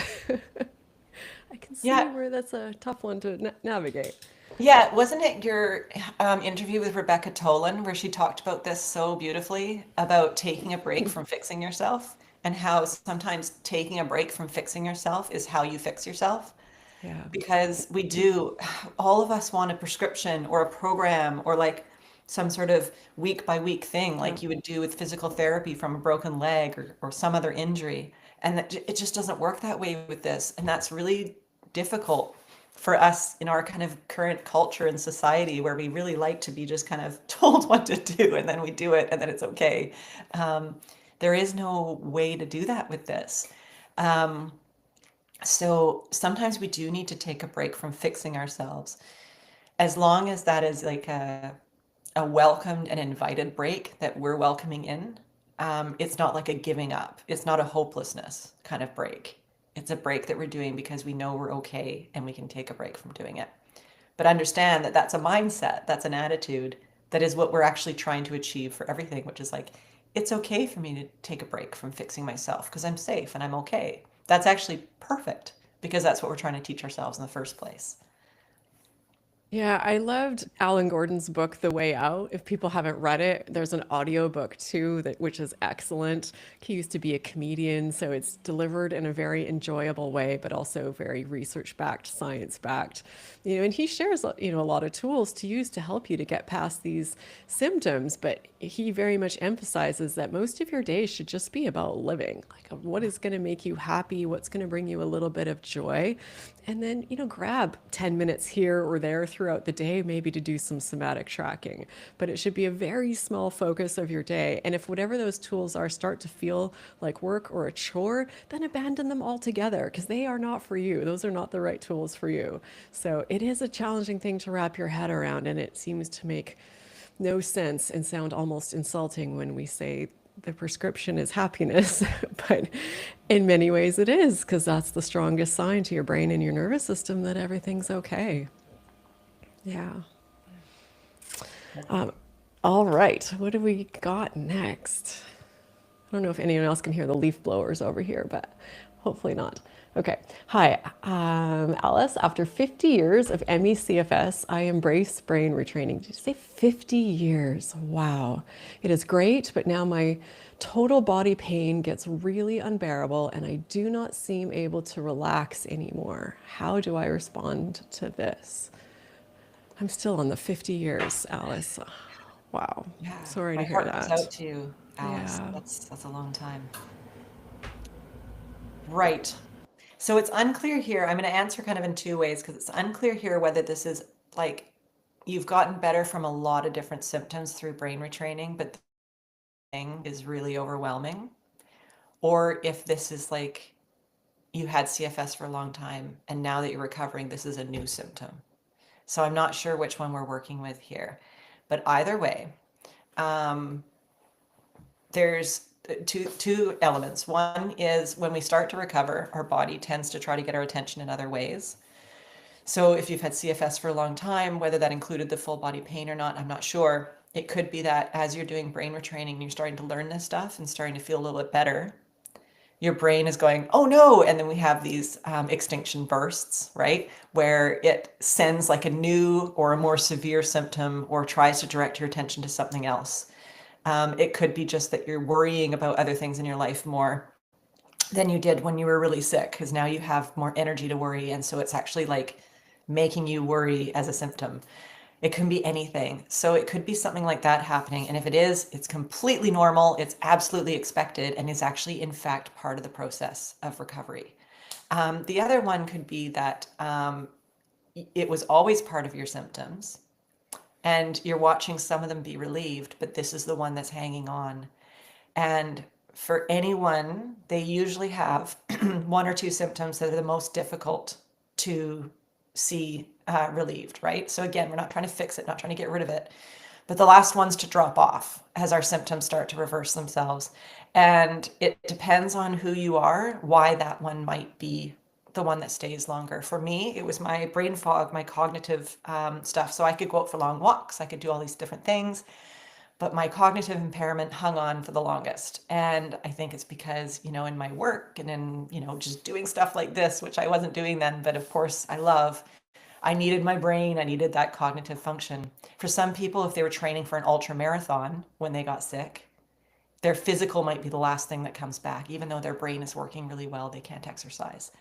I can see Yeah. where that's a tough one to navigate. Yeah, wasn't it your interview with Rebecca Tolan where she talked about this so beautifully about taking a break from fixing yourself and how sometimes taking a break from fixing yourself is how you fix yourself? Yeah. Because we do, all of us want a prescription or a program or like some sort of week by week thing Yeah. like you would do with physical therapy from a broken leg or some other injury. And it just doesn't work that way with this. And that's really difficult for us in our kind of current culture and society where we really like to be just kind of told what to do and then we do it and then it's okay. Um, there is no way to do that with this. Um, so sometimes we do need to take a break from fixing ourselves, as long as that is like a welcomed and invited break that we're welcoming in. It's not like a giving up. It's not a hopelessness kind of break. It's a break that we're doing because we know we're okay and we can take a break from doing it. But understand that that's a mindset, that's an attitude, that is what we're actually trying to achieve for everything, which is like, it's okay for me to take a break from fixing myself because I'm safe and I'm okay. That's actually perfect because that's what we're trying to teach ourselves in the first place. Yeah, I loved Alan Gordon's book, The Way Out. If people haven't read it, there's an audio book too that which is excellent. He used to be a comedian, so it's delivered in a very enjoyable way, but also very research-backed, science-backed. And he shares, a lot of tools to use to help you to get past these symptoms, but he very much emphasizes that most of your day should just be about living. Like what is going to make you happy, what's going to bring you a little bit of joy, and then, grab 10 minutes here or there throughout the day, maybe to do some somatic tracking. But it should be a very small focus of your day. And if whatever those tools are start to feel like work or a chore, then abandon them altogether because they are not for you. Those are not the right tools for you. So it is a challenging thing to wrap your head around. And it seems to make no sense and sound almost insulting when we say the prescription is happiness, but in many ways it is, because that's the strongest sign to your brain and your nervous system that everything's okay. Yeah. Um, all right, what do we got next? I don't know if anyone else can hear the leaf blowers over here, but hopefully not. Okay. Hi, Alice. After 50 years of ME/CFS, I embrace brain retraining. Did you say 50 years? Wow. It is great, but now my total body pain gets really unbearable and I do not seem able to relax anymore. How do I respond to this? I'm still on the 50 years, Alice. Wow. Yeah, Sorry my to hear heart goes that. out to you, Alice. Yeah. That's a long time. Right. So it's unclear here. I'm going to answer kind of in two ways because it's unclear here whether this is like you've gotten better from a lot of different symptoms through brain retraining, but the thing is really overwhelming, or if this is like you had CFS for a long time and now that you're recovering, this is a new symptom. So I'm not sure which one we're working with here. But either way, um, there's two elements. One is when we start to recover, our body tends to try to get our attention in other ways. So if you've had CFS for a long time, whether that included the full body pain or not, I'm not sure. It could be that as you're doing brain retraining and you're starting to learn this stuff and starting to feel a little bit better, your brain is going, oh no. And then we have these extinction bursts, right? Where it sends like a new or a more severe symptom or tries to direct your attention to something else. It could be just that you're worrying about other things in your life more than you did when you were really sick, because now you have more energy to worry. And so it's actually like making you worry as a symptom. It can be anything. So it could be something like that happening. And if it is, it's completely normal. It's absolutely expected and is actually, in fact, part of the process of recovery. The other one could be that it was always part of your symptoms and you're watching some of them be relieved, but this is the one that's hanging on. And for anyone, they usually have one or two symptoms that are the most difficult to see relieved, right? So again, we're not trying to fix it, not trying to get rid of it, but the last ones to drop off as our symptoms start to reverse themselves. And it depends on who you are, why that one might be the one that stays longer. For me, it was my brain fog, my cognitive stuff. So I could go out for long walks, I could do all these different things, but my cognitive impairment hung on for the longest. And I think it's because, in my work and in, just doing stuff like this, which I wasn't doing then, but of course I love, I needed my brain, I needed that cognitive function. For some people, if they were training for an ultra marathon when they got sick, their physical might be the last thing that comes back, even though their brain is working really well, they can't exercise.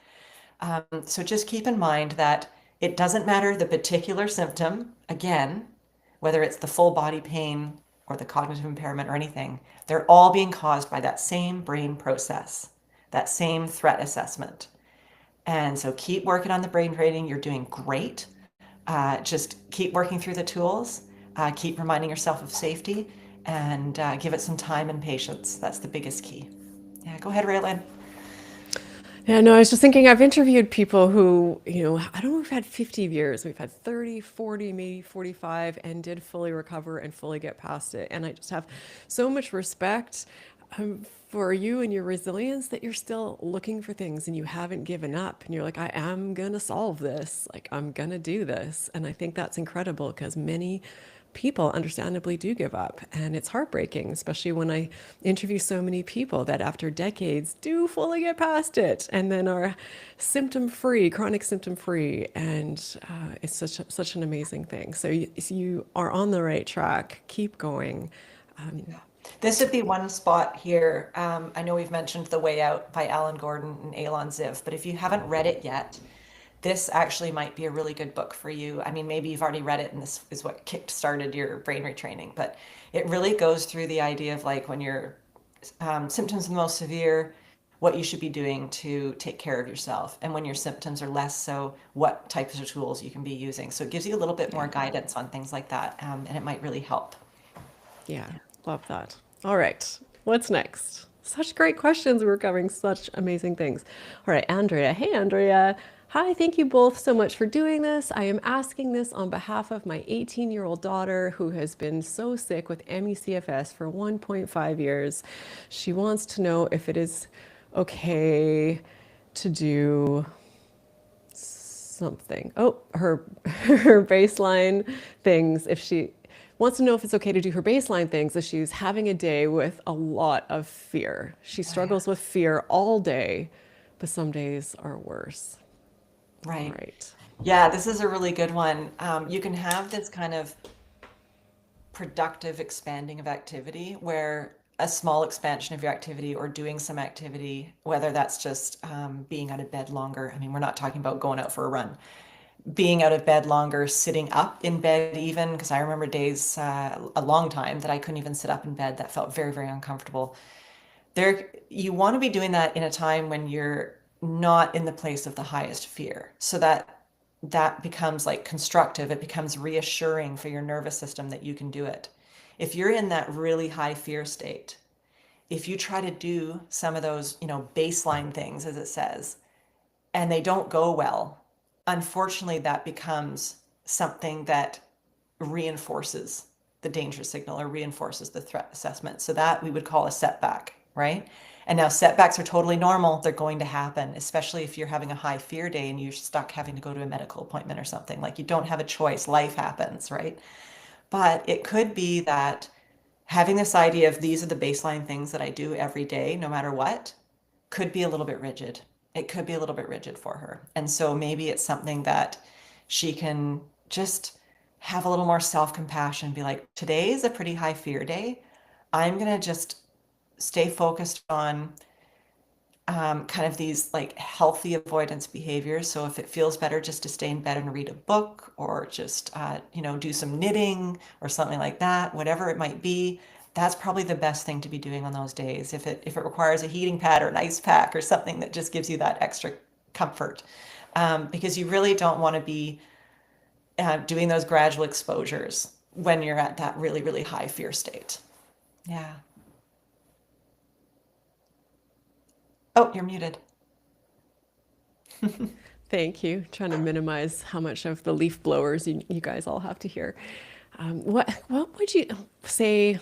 So just keep in mind that it doesn't matter the particular symptom, again, whether it's the full body pain or the cognitive impairment or anything, they're all being caused by that same brain process, that same threat assessment. And so keep working on the brain training. You're doing great. Just keep working through the tools, keep reminding yourself of safety, and give it some time and patience. That's the biggest key. Yeah, go ahead, Raelan. Yeah, no, I was just thinking I've interviewed people who, I don't know, we've had 50 years, we've had 30, 40, maybe 45, and did fully recover and fully get past it. And I just have so much respect for you and your resilience that you're still looking for things and you haven't given up. And you're like, I am going to solve this. Like, I'm going to do this. And I think that's incredible because many people understandably do give up. And it's heartbreaking, especially when I interview so many people that after decades do fully get past it and then are symptom free, chronic symptom free. And it's such an amazing thing. So you are on the right track. Keep going. This would be one spot here. I know we've mentioned The Way Out by Alan Gordon and Elan Ziv, but if you haven't read it yet, this actually might be a really good book for you. I mean, maybe you've already read it and this is what kick-started your brain retraining, but it really goes through the idea of like when your symptoms are the most severe, what you should be doing to take care of yourself. And when your symptoms are less so, what types of tools you can be using. So it gives you a little bit more guidance on things like that, and it might really help. Yeah, love that. All right, what's next? Such great questions. We're covering such amazing things. All right, Andrea. Hey, Andrea. Hi, thank you both so much for doing this. I am asking this on behalf of my 18-year-old daughter who has been so sick with ME/CFS for 1.5 years. She wants to know if it is okay to do something. Oh, her baseline things. If she wants to know if it's okay to do her baseline things if she's having a day with a lot of fear. She struggles with fear all day, but some days are worse. All Right. right. Yeah, this is a really good one. You can have this kind of productive expanding of activity where a small expansion of your activity or doing some activity, whether that's just being out of bed longer. I mean, we're not talking about going out for a run. Being out of bed longer, sitting up in bed even, because I remember days, a long time that I couldn't even sit up in bed. That felt very, very uncomfortable. You want to be doing that in a time when you're not in the place of the highest fear, so that becomes like constructive. It becomes reassuring for your nervous system that you can do it. If you're in that really high fear state, if you try to do some of those, baseline things, as it says, and they don't go well, unfortunately, that becomes something that reinforces the danger signal or reinforces the threat assessment. So that we would call a setback, right? And now setbacks are totally normal. They're going to happen, especially if you're having a high fear day and you're stuck having to go to a medical appointment or something. Like you don't have a choice. Life happens, right? But it could be that having this idea of these are the baseline things that I do every day, no matter what, could be a little bit rigid. It could be a little bit rigid for her. And so maybe it's something that she can just have a little more self-compassion, be like, today is a pretty high fear day. I'm going to just stay focused on kind of these like healthy avoidance behaviors. So if it feels better just to stay in bed and read a book, or just, do some knitting or something like that, whatever it might be, that's probably the best thing to be doing on those days. If it requires a heating pad or an ice pack or something that just gives you that extra comfort, because you really don't want to be doing those gradual exposures when you're at that really, really high fear state. Yeah. Oh, you're muted. Thank you. Trying to minimize how much of the leaf blowers you guys all have to hear. What would you say?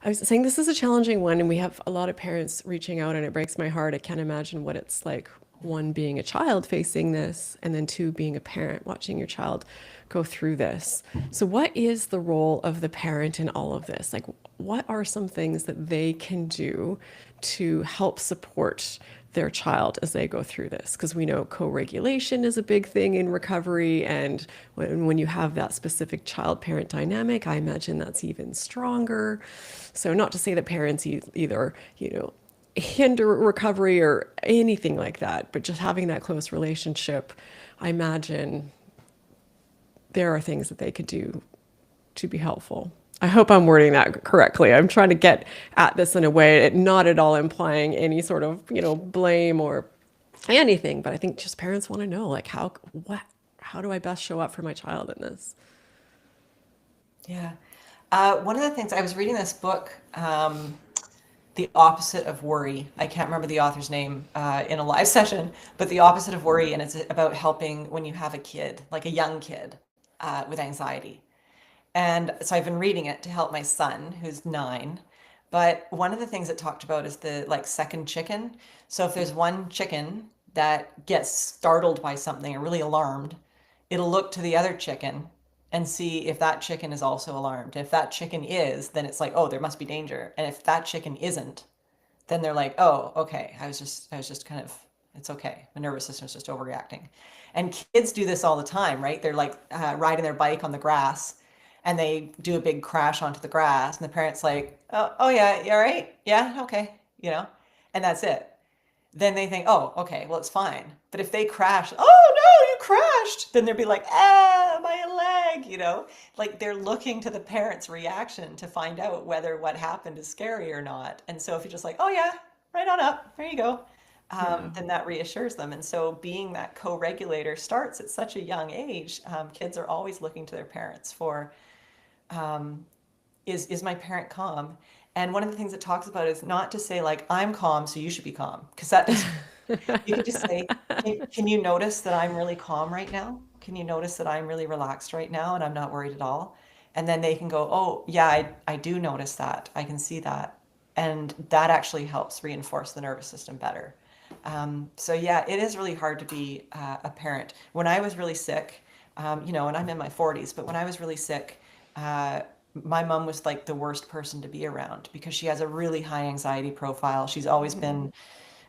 I was saying this is a challenging one, and we have a lot of parents reaching out, and it breaks my heart. I can't imagine what it's like, one, being a child facing this, and then two, being a parent watching your child go through this. So, what is the role of the parent in all of this? Like, what are some things that they can do to help support their child as they go through this? Because we know co-regulation is a big thing in recovery, and when you have that specific child-parent dynamic, I imagine that's even stronger. So not to say that parents either, hinder recovery or anything like that, but just having that close relationship, I imagine there are things that they could do to be helpful. I hope I'm wording that correctly. I'm trying to get at this in a way, not at all implying any sort of, blame or anything, but I think just parents want to know, like, how do I best show up for my child in this? Yeah. One of the things I was reading this book, The Opposite of Worry. I can't remember the author's name in a live session, but The Opposite of Worry, and it's about helping when you have a kid, like a young kid, with anxiety. And so I've been reading it to help my son, who's 9. But one of the things it talked about is the like second chicken. So if there's one chicken that gets startled by something or really alarmed, it'll look to the other chicken and see if that chicken is also alarmed. If that chicken is, then it's like, oh, there must be danger. And if that chicken isn't, then they're like, oh, okay, I was just kind of, it's okay. My nervous system's just overreacting. And kids do this all the time, right? They're like riding their bike on the grass, and they do a big crash onto the grass, and the parent's like, oh yeah, you all right? Yeah, okay, and that's it. Then they think, oh, okay, well, it's fine. But if they crash, oh no, you crashed, then they'll be like, my leg, like they're looking to the parent's reaction to find out whether what happened is scary or not. And so if you're just like, oh yeah, right on up, there you go, Yeah. then that reassures them. And so being that co-regulator starts at such a young age. Kids are always looking to their parents for, is my parent calm? And one of the things it talks about is not to say like, I'm calm, so you should be calm, because that doesn't. You could just say, can you notice that I'm really calm right now? Can you notice that I'm really relaxed right now and I'm not worried at all? And then they can go, oh, yeah, I do notice that. I can see that. And that actually helps reinforce the nervous system better. So yeah, it is really hard to be a parent. When I was really sick, and I'm in my 40s, but when I was really sick, my mom was like the worst person to be around because she has a really high anxiety profile. She's always been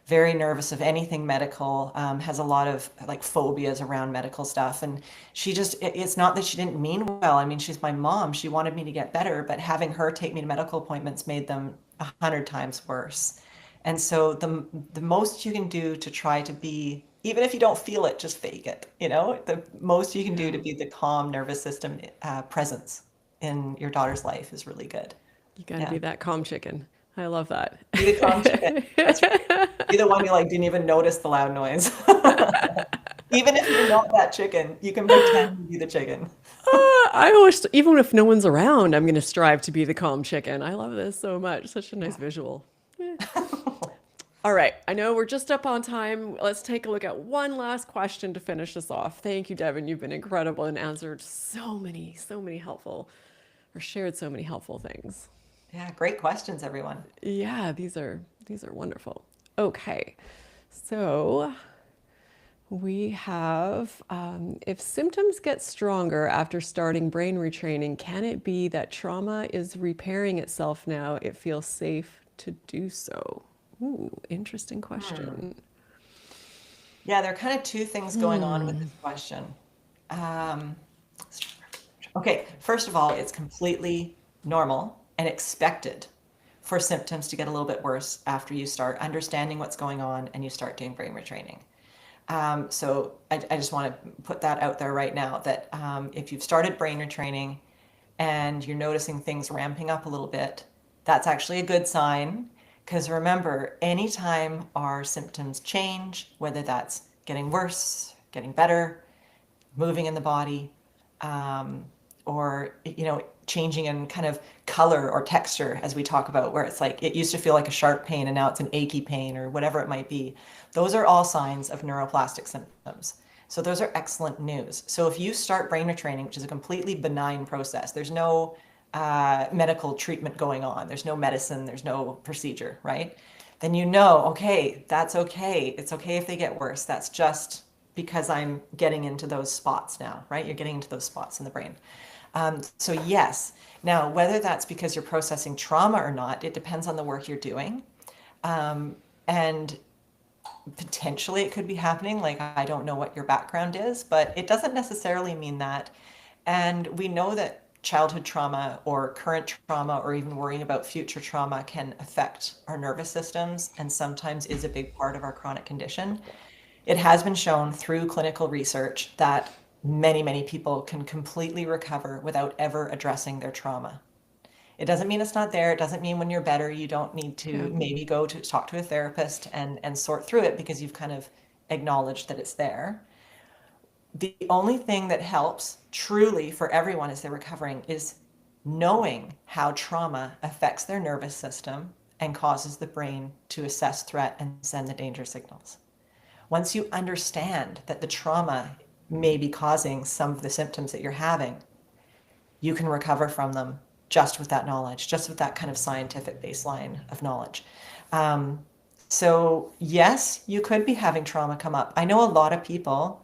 very nervous of anything medical, has a lot of like phobias around medical stuff. And it's not that she didn't mean well. I mean, she's my mom. She wanted me to get better, but having her take me to medical appointments made them 100 times worse. And so the most you can do to try to be, even if you don't feel it, just fake it. The most you can do to Yeah. be the calm nervous system presence in your daughter's life is really good. You got to Yeah. be that calm chicken. I love that. Be the calm chicken. That's right. Be the one who like didn't even notice the loud noise. Even if you're not that chicken, you can pretend to be the chicken. I always, even if no one's around, I'm going to strive to be the calm chicken. I love this so much. Such a nice Yeah. visual. All right. I know we're just up on time. Let's take a look at one last question to finish this off. Thank you, Devon. You've been incredible and answered so many helpful, or shared so many helpful things. Yeah, great questions, everyone. Yeah, these are wonderful. Okay. So we have, if symptoms get stronger after starting brain retraining, can it be that trauma is repairing itself now? It feels safe to do so. Ooh, interesting Hmm. question. Yeah, there are kind of two things going on with this question. Um, okay, first of all, it's completely normal and expected for symptoms to get a little bit worse after you start understanding what's going on and you start doing brain retraining. So I just want to put that out there right now that if you've started brain retraining and you're noticing things ramping up a little bit, that's actually a good sign. Because remember, anytime our symptoms change, whether that's getting worse, getting better, moving in the body, or changing in kind of color or texture, as we talk about, where it's like it used to feel like a sharp pain and now it's an achy pain or whatever it might be. Those are all signs of neuroplastic symptoms. So those are excellent news. So if you start brain retraining, which is a completely benign process, there's no medical treatment going on, there's no medicine, there's no procedure, right? Then okay, that's okay. It's okay if they get worse. That's just because I'm getting into those spots now, right? You're getting into those spots in the brain. So yes. Now, whether that's because you're processing trauma or not, it depends on the work you're doing. And potentially it could be happening. Like, I don't know what your background is, but it doesn't necessarily mean that. And we know that childhood trauma or current trauma or even worrying about future trauma can affect our nervous systems and sometimes is a big part of our chronic condition. It has been shown through clinical research that many, many people can completely recover without ever addressing their trauma. It doesn't mean it's not there. It doesn't mean when you're better, you don't need to maybe go to talk to a therapist and sort through it because you've kind of acknowledged that it's there. The only thing that helps truly for everyone as they're recovering is knowing how trauma affects their nervous system and causes the brain to assess threat and send the danger signals. Once you understand that the trauma may be causing some of the symptoms that you're having, you can recover from them just with that knowledge, just with that kind of scientific baseline of knowledge. So yes, you could be having trauma come up. I know a lot of people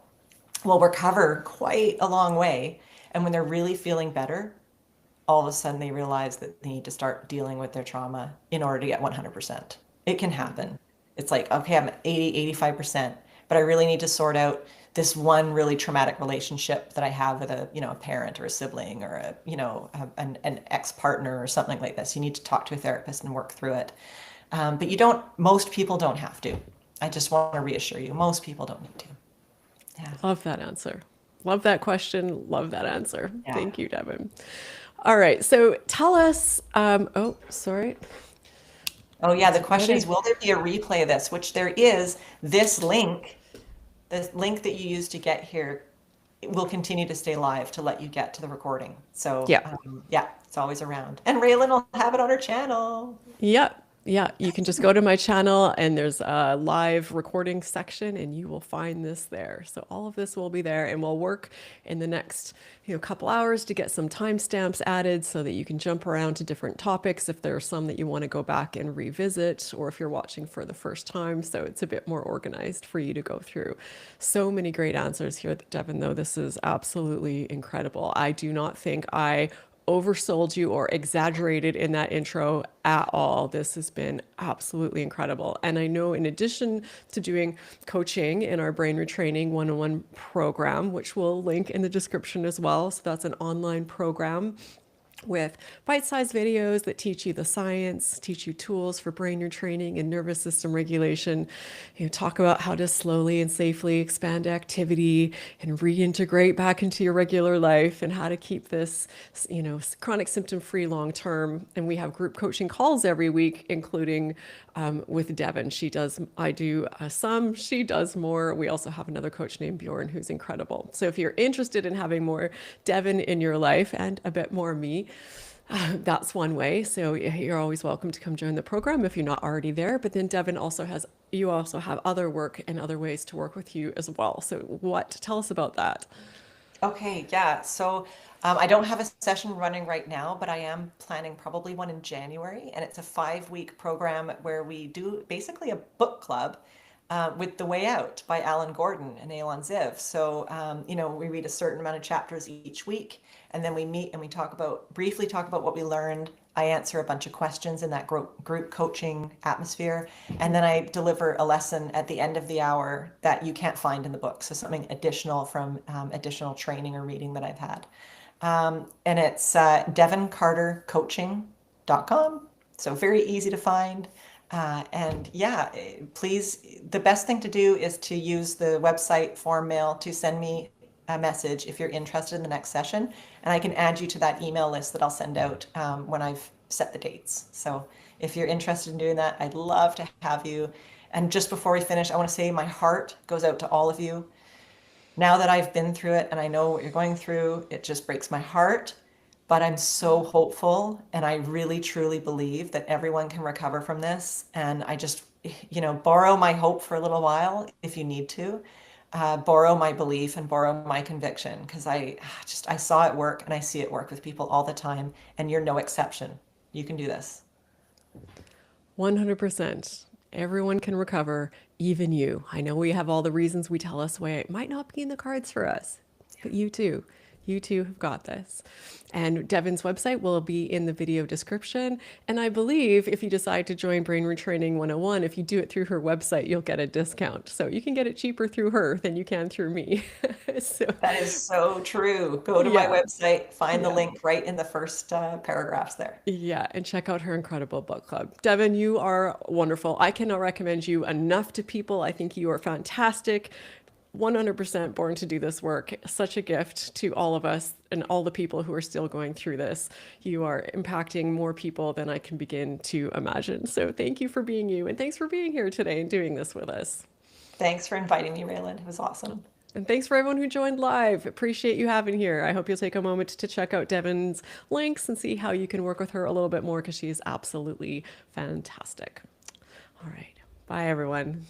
will recover quite a long way, and when they're really feeling better, all of a sudden they realize that they need to start dealing with their trauma in order to get 100%. It can happen. It's like, okay, I'm at 80, 85%, but I really need to sort out this one really traumatic relationship that I have with a parent or a sibling or an ex-partner or something like this. You need to talk to a therapist and work through it. But most people don't have to. I just want to reassure you, most people don't need to. Yeah. Love that answer. Love that question. Love that answer. Yeah. Thank you, Devon. All right. So tell us, sorry. Oh yeah, the question is, will there be a replay of this? Which there is. This link that you used to get here, it will continue to stay live to let you get to the recording. So yeah, it's always around. And Raelan will have it on her channel. Yep. Yeah, you can just go to my channel and there's a live recording section and you will find this there. So all of this will be there and we'll work in the next couple hours to get some timestamps added so that you can jump around to different topics if there are some that you want to go back and revisit or if you're watching for the first time. So it's a bit more organized for you to go through. So many great answers here, Devon, though. This is absolutely incredible. I do not think I oversold you or exaggerated in that intro at all. This has been absolutely incredible. And I know in addition to doing coaching in our Brain Retraining 101 program, which we'll link in the description as well. So that's an online program with bite-sized videos that teach you the science, teach you tools for brain retraining and nervous system regulation. Talk about how to slowly and safely expand activity and reintegrate back into your regular life and how to keep this, chronic symptom-free long-term. And we have group coaching calls every week, including with Devon. I do some, she does more. We also have another coach named Bjorn who's incredible. So if you're interested in having more Devon in your life and a bit more me, that's one way. So you're always welcome to come join the program if you're not already there. But then Devon you also have other work and other ways to work with you as well. So tell us about that. Okay, yeah. So I don't have a session running right now, but I am planning probably one in January. And it's a 5-week program where we do basically a book club with The Way Out by Alan Gordon and Elan Ziv. So, we read a certain amount of chapters each week, and then we meet and we briefly talk about what we learned. I answer a bunch of questions in that group coaching atmosphere, and then I deliver a lesson at the end of the hour that you can't find in the book. So something additional from additional training or reading that I've had. And it's devoncartercoaching.com. So very easy to find. And yeah, please, the best thing to do is to use the website form mail to send me a message if you're interested in the next session. And I can add you to that email list that I'll send out when I've set the dates. So if you're interested in doing that, I'd love to have you. And just before we finish, I want to say my heart goes out to all of you. Now that I've been through it and I know what you're going through, it just breaks my heart. But I'm so hopeful, and I really truly believe that everyone can recover from this. And I just, borrow my hope for a little while if you need to. Borrow my belief and borrow my conviction, because I saw it work and I see it work with people all the time, and you're no exception. You can do this. 100%. Everyone can recover, even you. I know we have all the reasons we tell us why it might not be in the cards for us, but you too. You too have got this. And Devon's website will be in the video description. And I believe if you decide to join Brain Retraining 101, if you do it through her website, you'll get a discount. So you can get it cheaper through her than you can through me. So That is so true. Go to my yeah, website, find the yeah. link right in the first paragraphs there. Yeah, and check out her incredible book club. Devon, you are wonderful. I cannot recommend you enough to people. I think you are fantastic. 100% born to do this work. Such a gift to all of us and all the people who are still going through this. You are impacting more people than I can begin to imagine. So thank you for being you, and thanks for being here today and doing this with us. Thanks for inviting me, Raelan. It was awesome. And thanks for everyone who joined live. Appreciate you having here. I hope you'll take a moment to check out Devon's links and see how you can work with her a little bit more, because she is absolutely fantastic. All right. Bye, everyone.